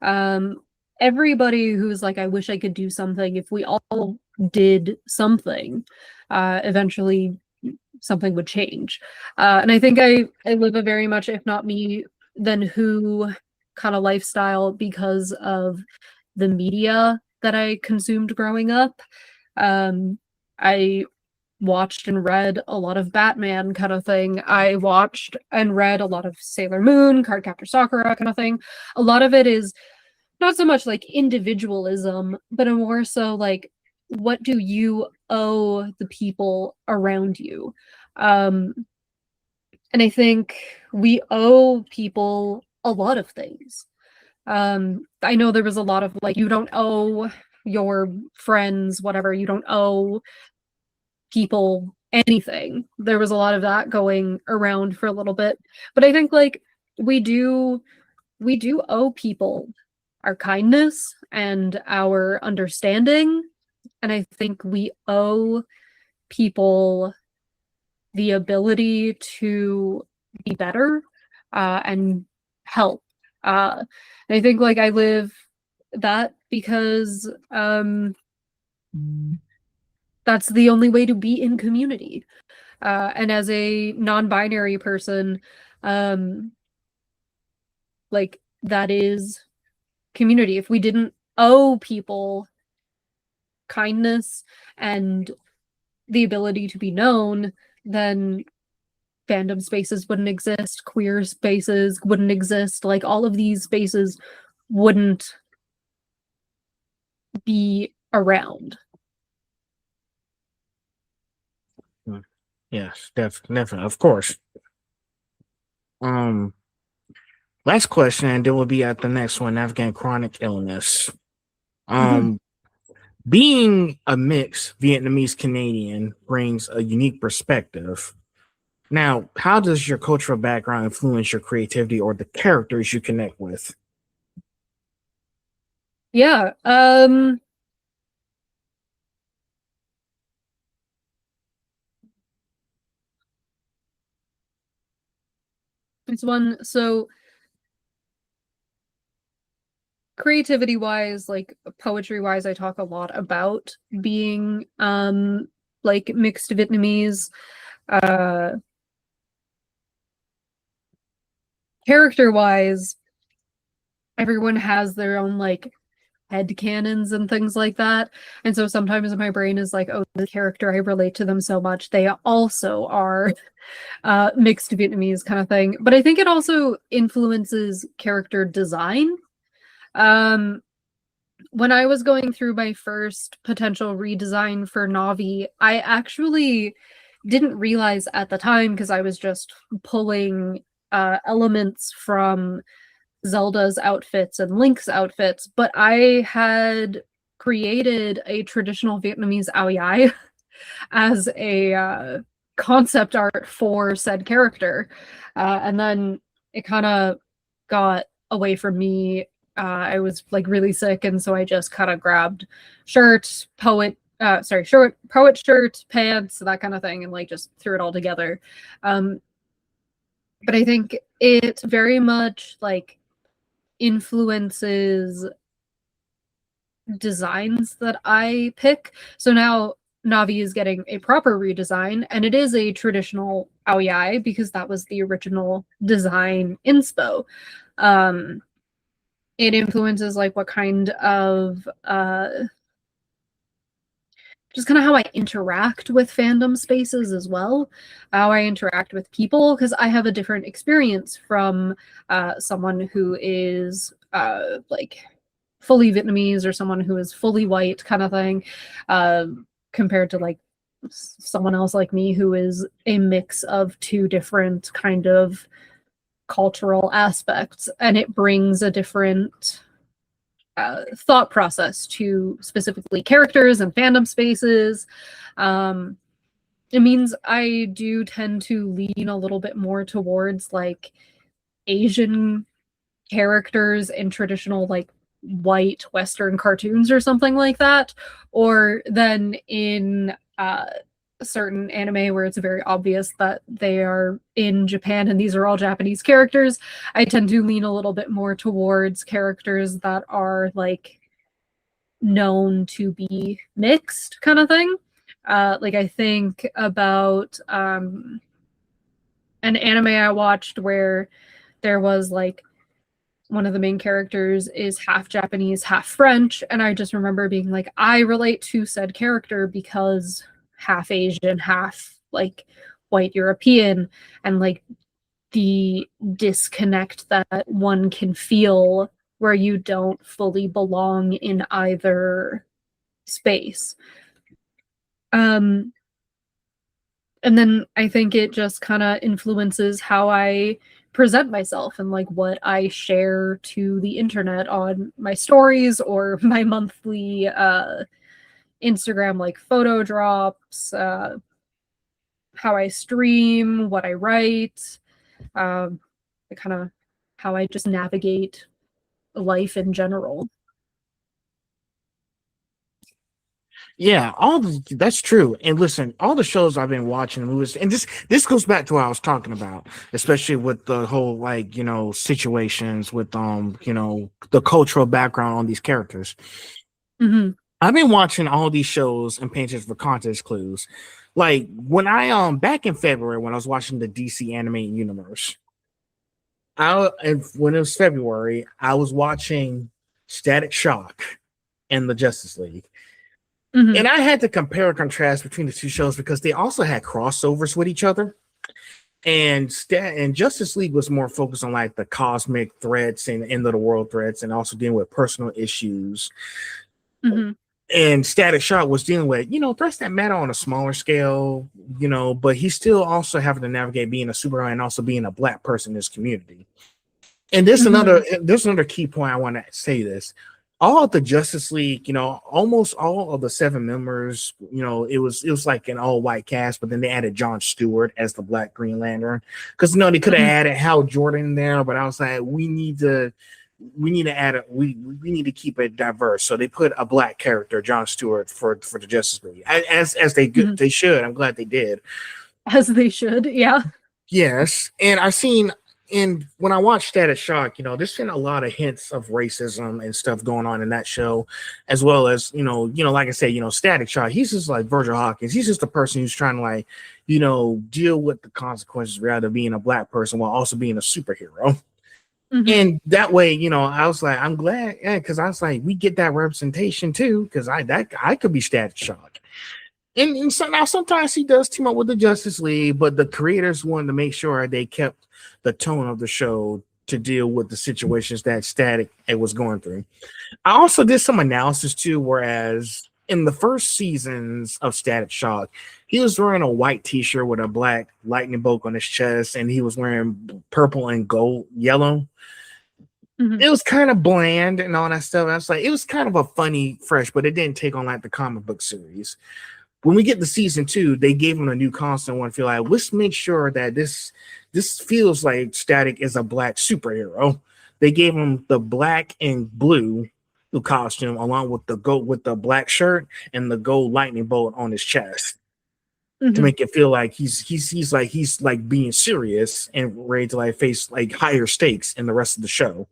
Um, Everybody who's like, I wish I could do something, if we all did something, eventually something would change. And I think I live a very much if not me, then who kind of lifestyle because of the media that I consumed growing up. I watched and read a lot of Batman kind of thing. I watched and read a lot of Sailor Moon, Cardcaptor Sakura kind of thing. A lot of it is not so much like individualism, but a more so like, what do you owe the people around you? Um, and I think we owe people a lot of things. I know there was a lot of like, you don't owe your friends, whatever, you don't owe people anything. There was a lot of that going around for a little bit. But I think like we do owe people our kindness and our understanding. And I think we owe people the ability to be better and help. And I think like I live that because that's the only way to be in community. And as a non-binary person, like that is community. If we didn't owe people kindness and the ability to be known, then fandom spaces wouldn't exist, queer spaces wouldn't exist, like all of these spaces wouldn't be around. Yes, definitely, of course. Last question, and then we'll be at the next one. Afghan chronic illness. Being a mixed Vietnamese Canadian brings a unique perspective. Now, how does your cultural background influence your creativity or the characters you connect with? Yeah. It's one, so creativity wise, like poetry wise, I talk a lot about being like mixed Vietnamese. Character wise, everyone has their own like head canons and things like that. And so sometimes my brain is like, oh, the character, I relate to them so much. They also are mixed Vietnamese kind of thing. But I think it also influences character design. When I was going through my first potential redesign for Navi, I actually didn't realize at the time because I was just pulling elements from Zelda's outfits and Link's outfits, but I had created a traditional Vietnamese ao dai as a concept art for said character. And then it kind of got away from me. I was like really sick, and so I just kind of grabbed shirt, poet shirt, pants, that kind of thing, and like just threw it all together. But I think it very much like influences designs that I pick. So now Navi is getting a proper redesign, and it is a traditional ao dai because that was the original design inspo. It influences like what kind of just kind of how I interact with fandom spaces as well, how I interact with people, because I have a different experience from someone who is like fully Vietnamese or someone who is fully white kind of thing, compared to like someone else like me who is a mix of two different kind of cultural aspects, and it brings a different thought process to specifically characters and fandom spaces. It means I do tend to lean a little bit more towards like Asian characters in traditional like white Western cartoons or something like that, or then in certain anime where it's very obvious that they are in Japan and these are all Japanese characters. I tend to lean a little bit more towards characters that are like known to be mixed kind of thing. Like I think about an anime I watched where there was like one of the main characters is half Japanese, half French, and I just remember being like, I relate to said character because half Asian, half like white European, and like the disconnect that one can feel where you don't fully belong in either space. And then I think it just kind of influences how I present myself and like what I share to the internet on my stories or my monthly Instagram like photo drops, how I stream, what I write, kind of how I just navigate life in general. Yeah, that's true. And listen, all the shows I've been watching, movies, and this goes back to what I was talking about, especially with the whole like situations with the cultural background on these characters. Mm-hmm. I've been watching all these shows and paying attention for context clues. Like when I back in February when I was watching the DC animated universe, and when it was February, I was watching Static Shock and the Justice League. Mm-hmm. And I had to compare and contrast between the two shows because they also had crossovers with each other. And Justice League was more focused on like the cosmic threats and end of the world threats and also dealing with personal issues. Mm-hmm. And Static Shock was dealing with, threats that matter on a smaller scale, but he's still also having to navigate being a superhero and also being a Black person in his community. And there's another key point I want to say this. All of the Justice League, almost all of the 7 members, it was like an all-white cast, but then they added Jon Stewart as the Black Green Lantern. Because they could have added Hal Jordan in there, but I was like, we need to add we need to keep it diverse. So they put a Black character, Jon Stewart, for the Justice League. As they should. I'm glad they did. As they should, yeah. Yes. And when I watched Static Shock, there's been a lot of hints of racism and stuff going on in that show, as well as, like I said, Static Shock, he's just like Virgil Hawkins. He's just a person who's trying to like, deal with the consequences rather being a Black person while also being a superhero. Mm-hmm. And that way, I was like, I'm glad, because I was like, we get that representation too, because I could be Static Shock. And so now sometimes he does team up with the Justice League, but the creators wanted to make sure they kept the tone of the show to deal with the situations that Static was going through. I also did some analysis too, whereas in the first seasons of Static Shock, he was wearing a white t-shirt with a black lightning bolt on his chest, and he was wearing purple and yellow. Mm-hmm. It was kind of bland and all that stuff. I was like, it was kind of a funny, fresh, but it didn't take on like the comic book series. When we get to season 2, they gave him a new constant one. Feel like, let's make sure that this feels like Static is a Black superhero. They gave him the black and blue costume along with the black shirt and the gold lightning bolt on his chest, mm-hmm. to make it feel like he's like being serious and ready to like face like higher stakes in the rest of the show.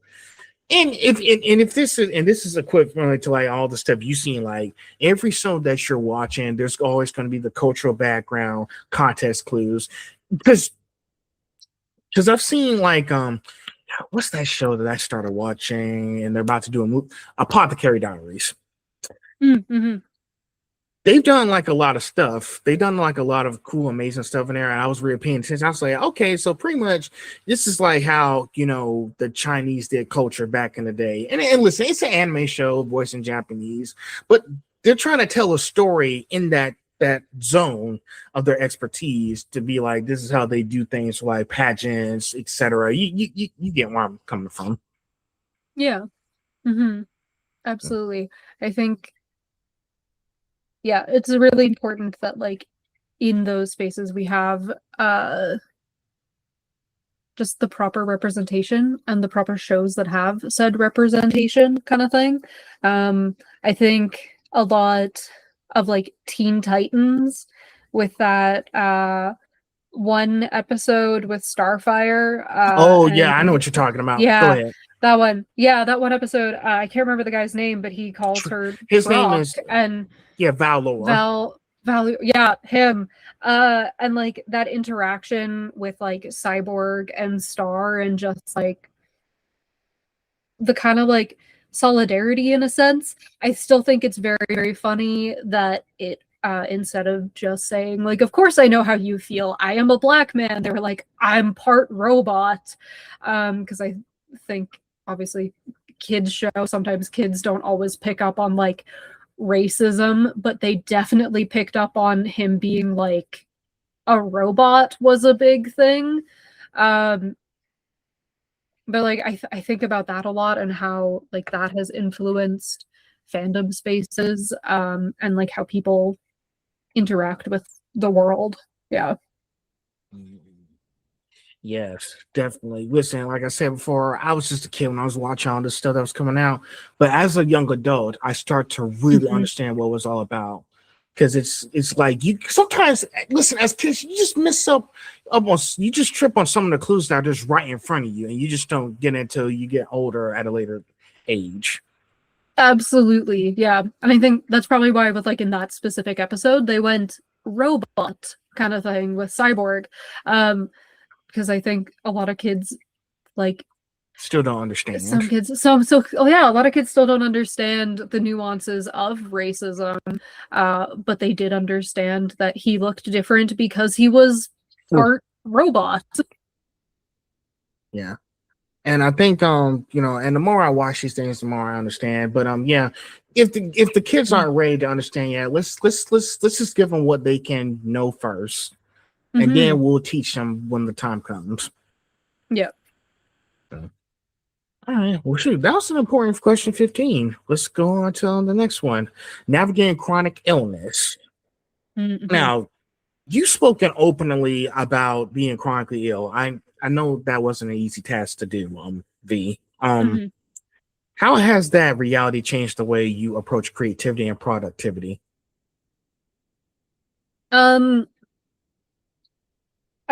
And if this is equivalent to like all the stuff you've seen, like every show that you're watching, there's always going to be the cultural background, context clues, because I've seen like what's that show that I started watching and they're about to do a movie, Apothecary Diaries. Mm-hmm. They've done like a lot of stuff. They've done like a lot of cool, amazing stuff in there. And I was really paying attention. I was like, okay, so pretty much this is like how, the Chinese did culture back in the day. And listen, it's an anime show, voiced in Japanese, but they're trying to tell a story in that that zone of their expertise to be like, this is how they do things like pageants, etc. You get where I'm coming from. Yeah. Absolutely. I think, yeah, it's really important that like in those spaces we have just the proper representation and the proper shows that have said representation kind of thing. I think a lot of like Teen Titans with that one episode with Starfire Oh yeah, I know and what you're talking about. Go yeah, ahead. that one. Yeah, that one episode. I can't remember the guy's name, but he calls her His name Brock is and Valor. Yeah, him. And like that interaction with like Cyborg and Star and just like the kind of like solidarity in a sense. I still think it's very, very funny that it instead of just saying like, of course I know how you feel, I am a black man, they were like, I'm part robot. Because I think obviously kids show, sometimes kids don't always pick up on like racism, but they definitely picked up on him being like a robot was a big thing. Um, but like I think about that a lot and how like that has influenced fandom spaces and like how people interact with the world. Yeah. Yes, definitely. Listen, like I said before, I was just a kid when I was watching all this stuff that was coming out. But as a young adult, I start to really understand what it was all about. Because it's like you sometimes listen, as kids, you just miss up almost, you just trip on some of the clues that are just right in front of you, and you just don't get it until you get older at a later age. Absolutely. Yeah. And I think that's probably why with like in that specific episode they went robot kind of thing with Cyborg. Because I think a lot of kids like Still don't understand. some kids oh yeah, a lot of kids still don't understand the nuances of racism, but they did understand that he looked different because he was part robot. Yeah. And I think and the more I watch these things, the more I understand. But yeah, if the kids aren't ready to understand yet, let's just give them what they can know first, and then we'll teach them when the time comes. Yeah. All right. Well, shoot, that was an important question 15. Let's go on to the next one. Navigating chronic illness. Now, you've spoken openly about being chronically ill. I know that wasn't an easy task to do, V. How has that reality changed the way you approach creativity and productivity? I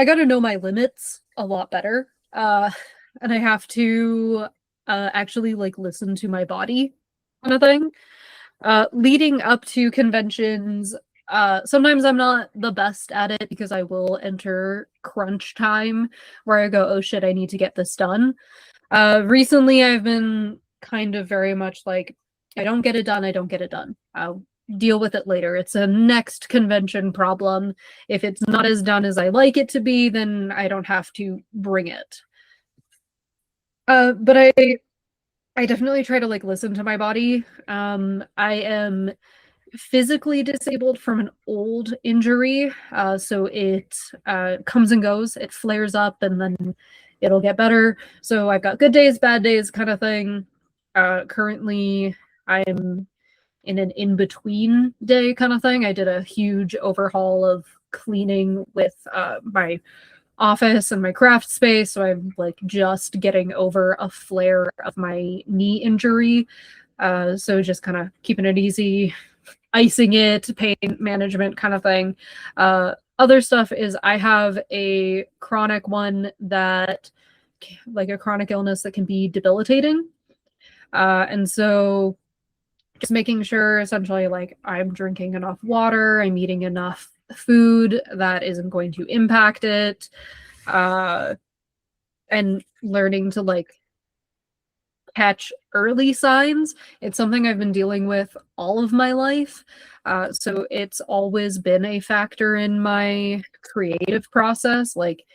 got to know my limits a lot better. And I have to actually like listen to my body kind of thing. Leading up to conventions, sometimes I'm not the best at it because I will enter crunch time where I go, oh shit, I need to get this done. Recently I've been kind of very much like, I don't get it done, I don't get it done. I'll deal with it later. It's a next convention problem. If it's not as done as I like it to be, then I don't have to bring it. But I definitely try to like listen to my body. I am physically disabled from an old injury, so it comes and goes. It flares up and then it'll get better. So I've got good days, bad days kind of thing. Currently, I'm in an in-between day kind of thing. I did a huge overhaul of cleaning with my office and my craft space, so I'm like just getting over a flare of my knee injury. So just kind of keeping it easy, icing it, pain management kind of thing. Other stuff is I have a chronic one that, like a chronic illness that can be debilitating. And so just making sure essentially like I'm drinking enough water, I'm eating enough food that isn't going to impact it, and learning to like catch early signs. It's something I've been dealing with all of my life. So it's always been a factor in my creative process. Like,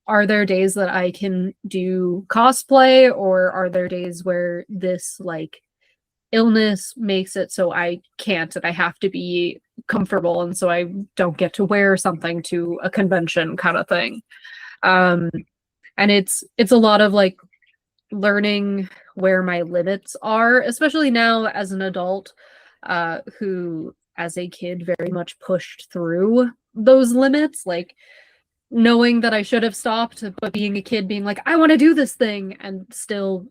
are there days that I can do cosplay, or are there days where this like illness makes it so I can't, and I have to be comfortable, and so I don't get to wear something to a convention kind of thing. Um, and it's a lot of like learning where my limits are, especially now as an adult, who as a kid very much pushed through those limits, like knowing that I should have stopped, but being a kid being like, I want to do this thing and still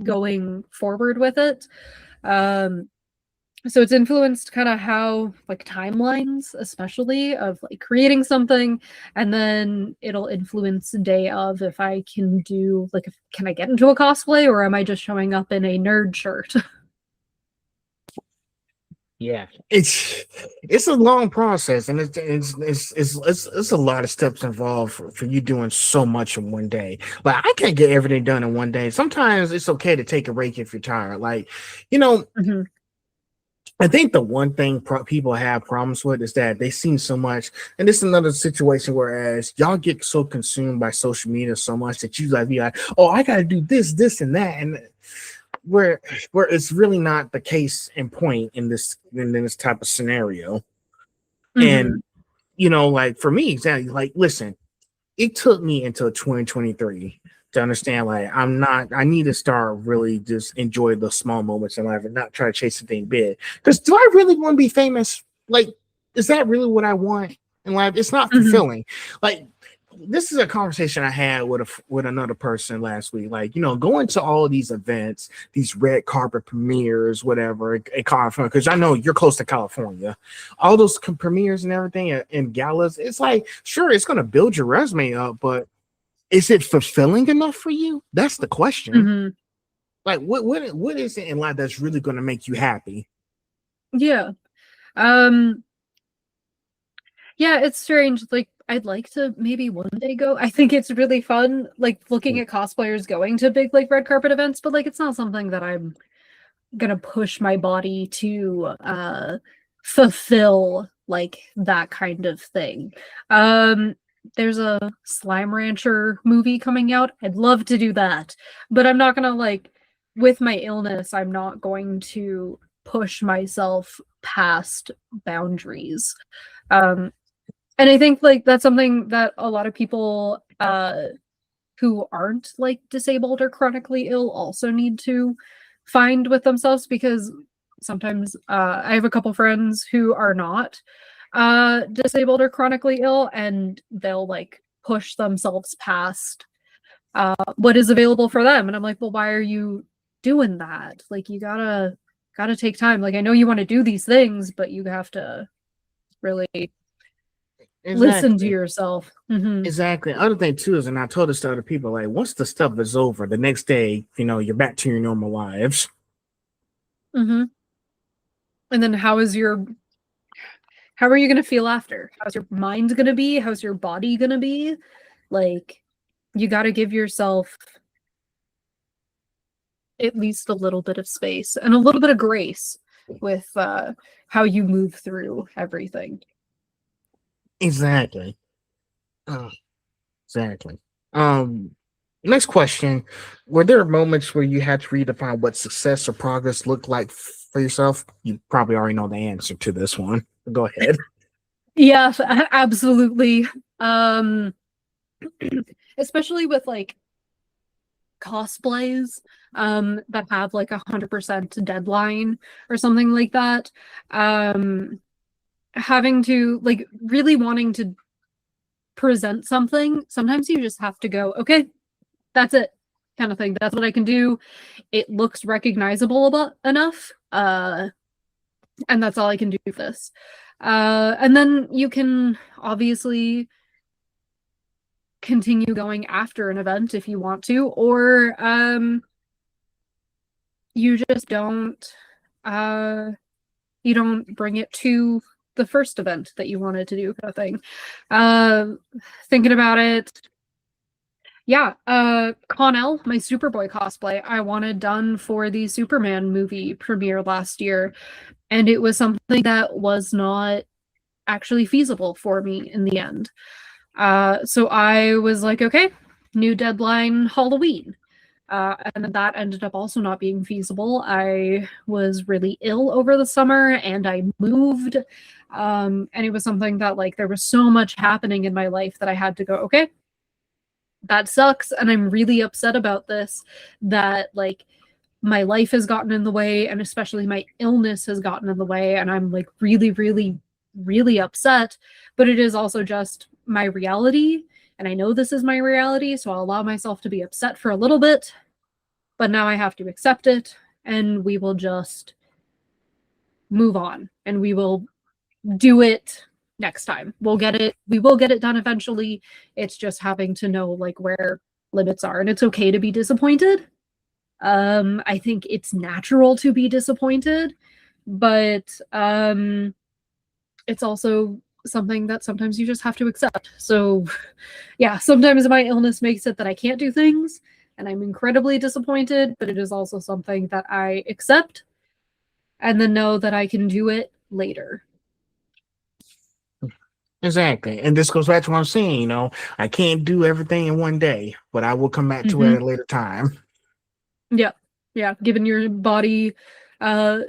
going forward with it. So it's influenced kind of how like timelines, especially of like creating something, and then it'll influence the day of if I can do like can I get into a cosplay or am I just showing up in a nerd shirt? Yeah, it's a long process, and it's a lot of steps involved for you doing so much in one day. Like I can't get everything done in one day. Sometimes it's okay to take a break if you're tired. Like, you know, Mm-hmm. I think the one thing people have problems with is that they see so much, and this is another situation. Whereas y'all get so consumed by social media so much that you like be like, "Oh, I got to do this, this, and that," and where it's really not the case in point in this type of scenario. Mm-hmm. And you know, like for me, exactly. Like, listen, it took me until 2023 to understand like I need to start really just enjoy the small moments in life and not try to chase the thing big. Because do I really want to be famous? Like, is that really what I want in life? It's not Mm-hmm. fulfilling. Like, this is a conversation I had with another person last week. Like, you know, going to all of these events, these red carpet premieres, whatever, in California, because I know you're close to California, all those premieres and everything and galas. It's like, sure, it's going to build your resume up, but is it fulfilling enough for you? That's the question. Mm-hmm. Like, what is it in life that's really going to make you happy? Yeah. Um, yeah, it's strange. Like, I'd like to maybe one day go. I think it's really fun, like looking at cosplayers going to big like red carpet events, but like it's not something that I'm gonna push my body to fulfill like that kind of thing. Um there's a Slime Rancher movie coming out. I'd love to do that, but I'm not gonna like with my illness, I'm not going to push myself past boundaries. Um and I think like that's something that a lot of people who aren't like disabled or chronically ill also need to find with themselves, because sometimes I have a couple friends who are not disabled or chronically ill, and they'll like push themselves past what is available for them, and I'm like, well, why are you doing that? Like, you gotta take time. Like, I know you want to do these things, but you have to really listen to Exactly. yourself. Hmm. Exactly. Other thing too is, and I told this to other people, like once the stuff is over, the next day, you know, you're back to your normal lives. Hmm. And then how are you going to feel after? How's your mind going to be? How's your body going to be? Like, you got to give yourself at least a little bit of space and a little bit of grace with how you move through everything. Exactly. Uh, exactly. Um, Next question. Were there moments where you had to redefine what success or progress looked like for yourself? You probably already know the answer to this one. Go ahead. Yes, absolutely. Especially with like cosplays that have like 100% deadline or something like that. Um Having to like really wanting to present something, sometimes you just have to go, okay, that's it, kind of thing. That's what I can do. It looks recognizable about enough. And that's all I can do for this. And then you can obviously continue going after an event if you want to, or you just you don't bring it to the first event that you wanted to do, kind of thing. Thinking about it, yeah, Connell, my Superboy cosplay, I wanted done for the Superman movie premiere last year, and it was something that was not actually feasible for me in the end. So I was like, okay, new deadline, Halloween. And then that ended up also not being feasible. I was really ill over the summer and I moved. And it was something that, like, there was so much happening in my life that I had to go, okay, that sucks. And I'm really upset about this, that, like, my life has gotten in the way, and especially my illness has gotten in the way. And I'm like really, really, really upset. But it is also just my reality. And I know this is my reality. So I'll allow myself to be upset for a little bit. But now I have to accept it. And we will just move on. And we will do it next time. We'll get it. We will get it done eventually. It's just having to know, like, where limits are. And it's okay to be disappointed. I think it's natural to be disappointed, but it's also something that sometimes you just have to accept. So, yeah, sometimes my illness makes it that I can't do things, and I'm incredibly disappointed, but it is also something that I accept and then know that I can do it later. Exactly. And this goes back to what I'm saying, you know, I can't do everything in one day, but I will come back to it at a later time. Yeah. Yeah. Giving your body the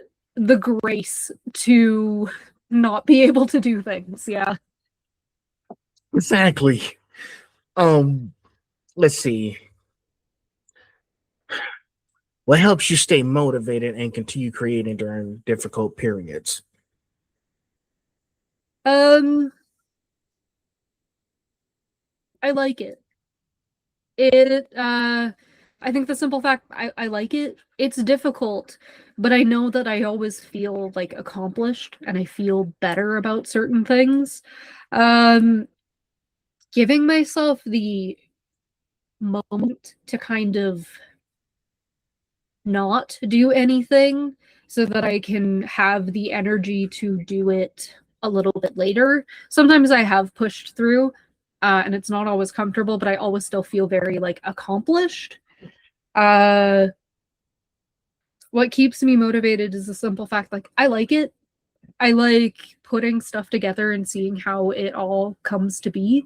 grace to not be able to do things. Yeah. Exactly. Let's see. What helps you stay motivated and continue creating during difficult periods? I like it. I think the simple fact I like it. It's difficult, but I know that I always feel like accomplished and I feel better about certain things. Um, Giving myself the moment to kind of not do anything so that I can have the energy to do it a little bit later. Sometimes I have pushed through, and it's not always comfortable, but I always still feel very, like, accomplished. Uh, what keeps me motivated is the simple fact, like, I like it. I like putting stuff together and seeing how it all comes to be.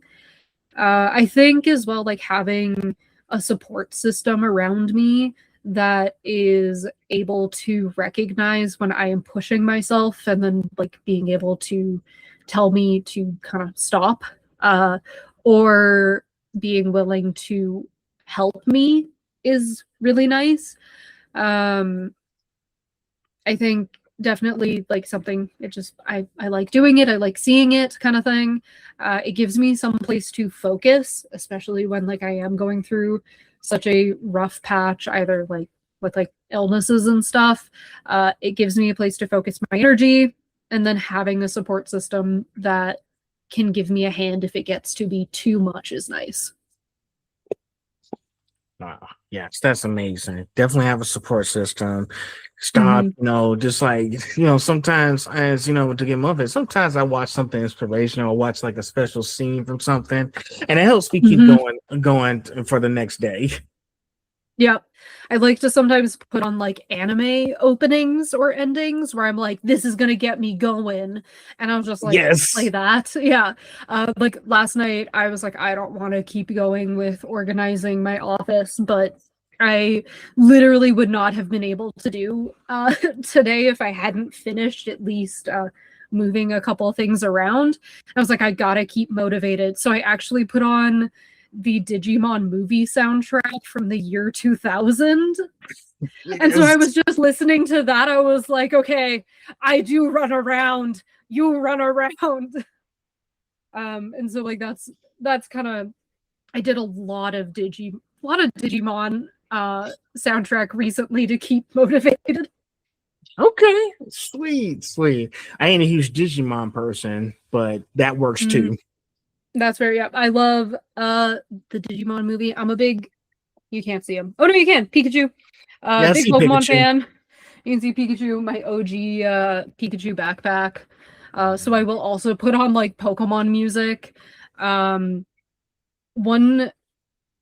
I think as well, like, having a support system around me that is able to recognize when I am pushing myself and then, like, being able to tell me to kind of stop, or being willing to help me is really nice. Um, I think definitely, like, something, it just, I like doing it, I like seeing it, kind of thing. It gives me some place to focus, especially when, like, I am going through such a rough patch, either, like, with, like, illnesses and stuff. It gives me a place to focus my energy, and then having a support system that can give me a hand if it gets to be too much is nice. Yes, that's amazing. Definitely have a support system. Stop, Mhm. you know, just like, sometimes, as you know, to get motivated, sometimes I watch something inspirational or watch like a special scene from something, and it helps me keep Mhm. going for the next day. Yep. I like to sometimes put on, like, anime openings or endings where I'm like, this is gonna get me going. And I'll just, like, play Yes. that. Yeah. Like, last night I was like, I don't want to keep going with organizing my office, but I literally would not have been able to do today if I hadn't finished at least moving a couple things around. I was like, I gotta keep motivated. So I actually put on the Digimon movie soundtrack from the year 2000. And so I Yes. was just listening to that. I was like, okay, I do run around. You run around. And so, like, that's kind of, I did a lot of Digimon soundtrack recently to keep motivated. Okay. Sweet, sweet. I ain't a huge Digimon person, but that works Mm, too. that's very, yeah. I love the Digimon movie. I'm a big, you can't see him. Oh no, you can. Pikachu. Yeah, I Big see Pokemon Pikachu. fan. You can see Pikachu, my OG Pikachu backpack. So I will also put on, like, Pokemon music. Um, one,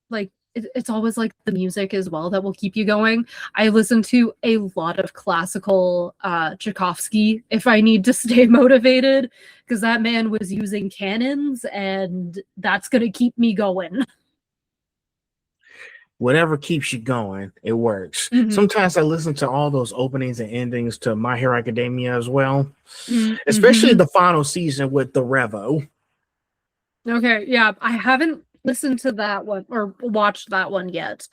like, it's always, like, the music as well that will keep you going. I listen to a lot of classical Tchaikovsky if I need to stay motivated, because that man was using cannons, and that's gonna keep me going. whatever keeps you going, it works. Mhm. Sometimes I listen to all those openings and endings to My Hero Academia as well, especially Mhm. the final season with the Revo. Okay, yeah, I haven't listened to that one or watched that one yet.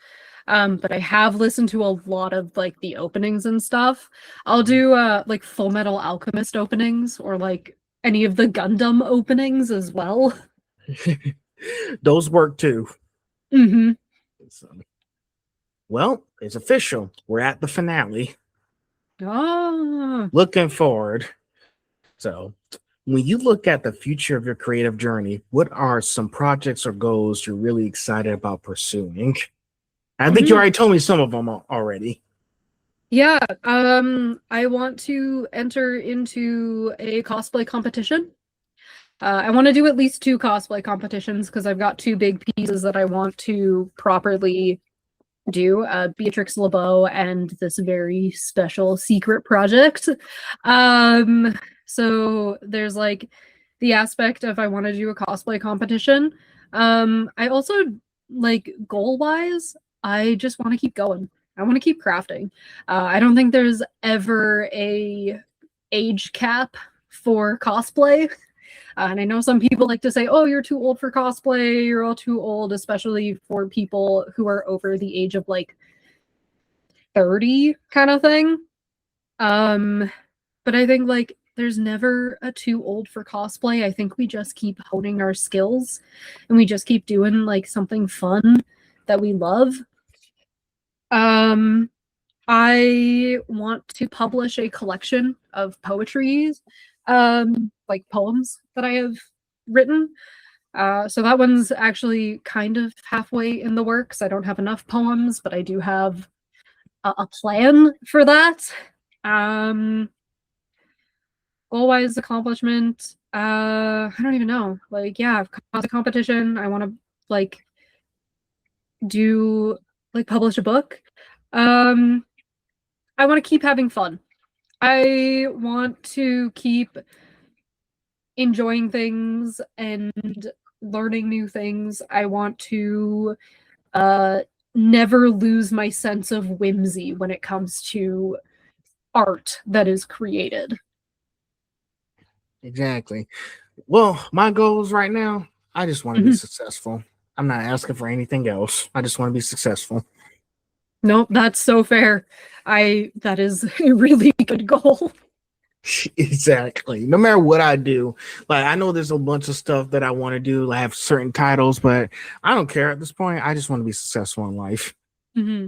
But I have listened to a lot of like the openings and stuff. I'll do like Full Metal Alchemist openings or like any of the Gundam openings as well. Those work too. Hmm. So, well, it's official. We're at the finale. Ah. Looking forward. So, when you look at the future of your creative journey, what are some projects or goals you're really excited about pursuing? I think you Mhm. already told me some of them already. Yeah, I want to enter into a cosplay competition. I want to do at least two cosplay competitions because I've got two big pieces that I want to properly do, Beatrix LeBeau and this very special secret project. Um, so there's like the aspect of I want to do a cosplay competition. I also like goal wise, I just want to keep going. I want to keep crafting. I don't think there's ever a age cap for cosplay. And I know some people like to say, oh, you're too old for cosplay, you're all too old, especially for people who are over the age of like 30 kind of thing. Um, but I think like there's never a too old for cosplay. I think we just keep honing our skills and we just keep doing like something fun that we love. Um, I want to publish a collection of poetries, like poems that I have written. So that one's actually kind of halfway in the works. I don't have enough poems, but I do have a plan for that. Um, Goal-wise accomplishment, I don't even know. Like, yeah, cause a competition. I want to like do like publish a book. Um, I want to keep having fun. I want to keep enjoying things and learning new things. I want to uh never lose my sense of whimsy when it comes to art that is created. Exactly. Well, my goals right now, I just want to be Mhm. successful. I'm not asking for anything else. I just want to be successful. Nope, that's so fair. I that is a really good goal. Exactly. No matter what I do, like I know there's a bunch of stuff that I want to do. I have certain titles, but I don't care at this point. I just want to be successful in life. Hmm.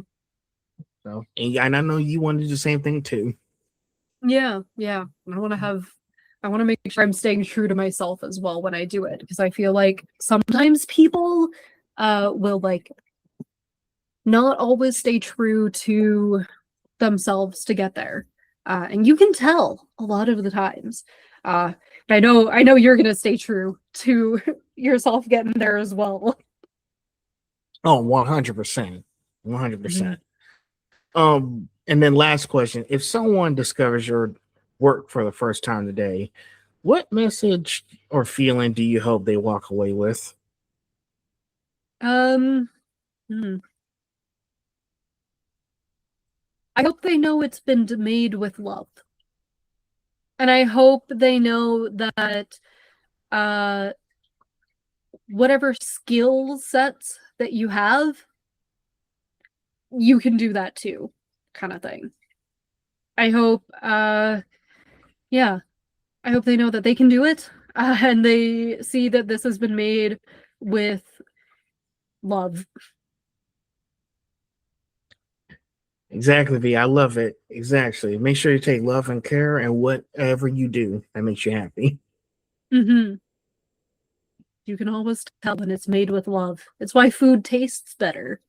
So, and I know you want to do the same thing too. Yeah, yeah. I want to make sure I'm staying true to myself as well when I do it because I feel like sometimes people will like not always stay true to themselves to get there. And you can tell a lot of the times. But I know you're gonna stay true to yourself getting there as well. Oh, 100%. 100%. Mhm. And then last question. If someone discovers your work for the first time today, what message or feeling do you hope they walk away with? Um, hmm. I hope they know it's been made with love. And I hope they know that uh whatever skill sets that you have, you can do that too, kind of thing. I hope yeah, I hope they know that they can do it, and they see that this has been made with love. Exactly, V. I love it. Exactly. Make sure you take love and care and whatever you do that makes you happy. Hmm. You can always tell when it's made with love. It's why food tastes better.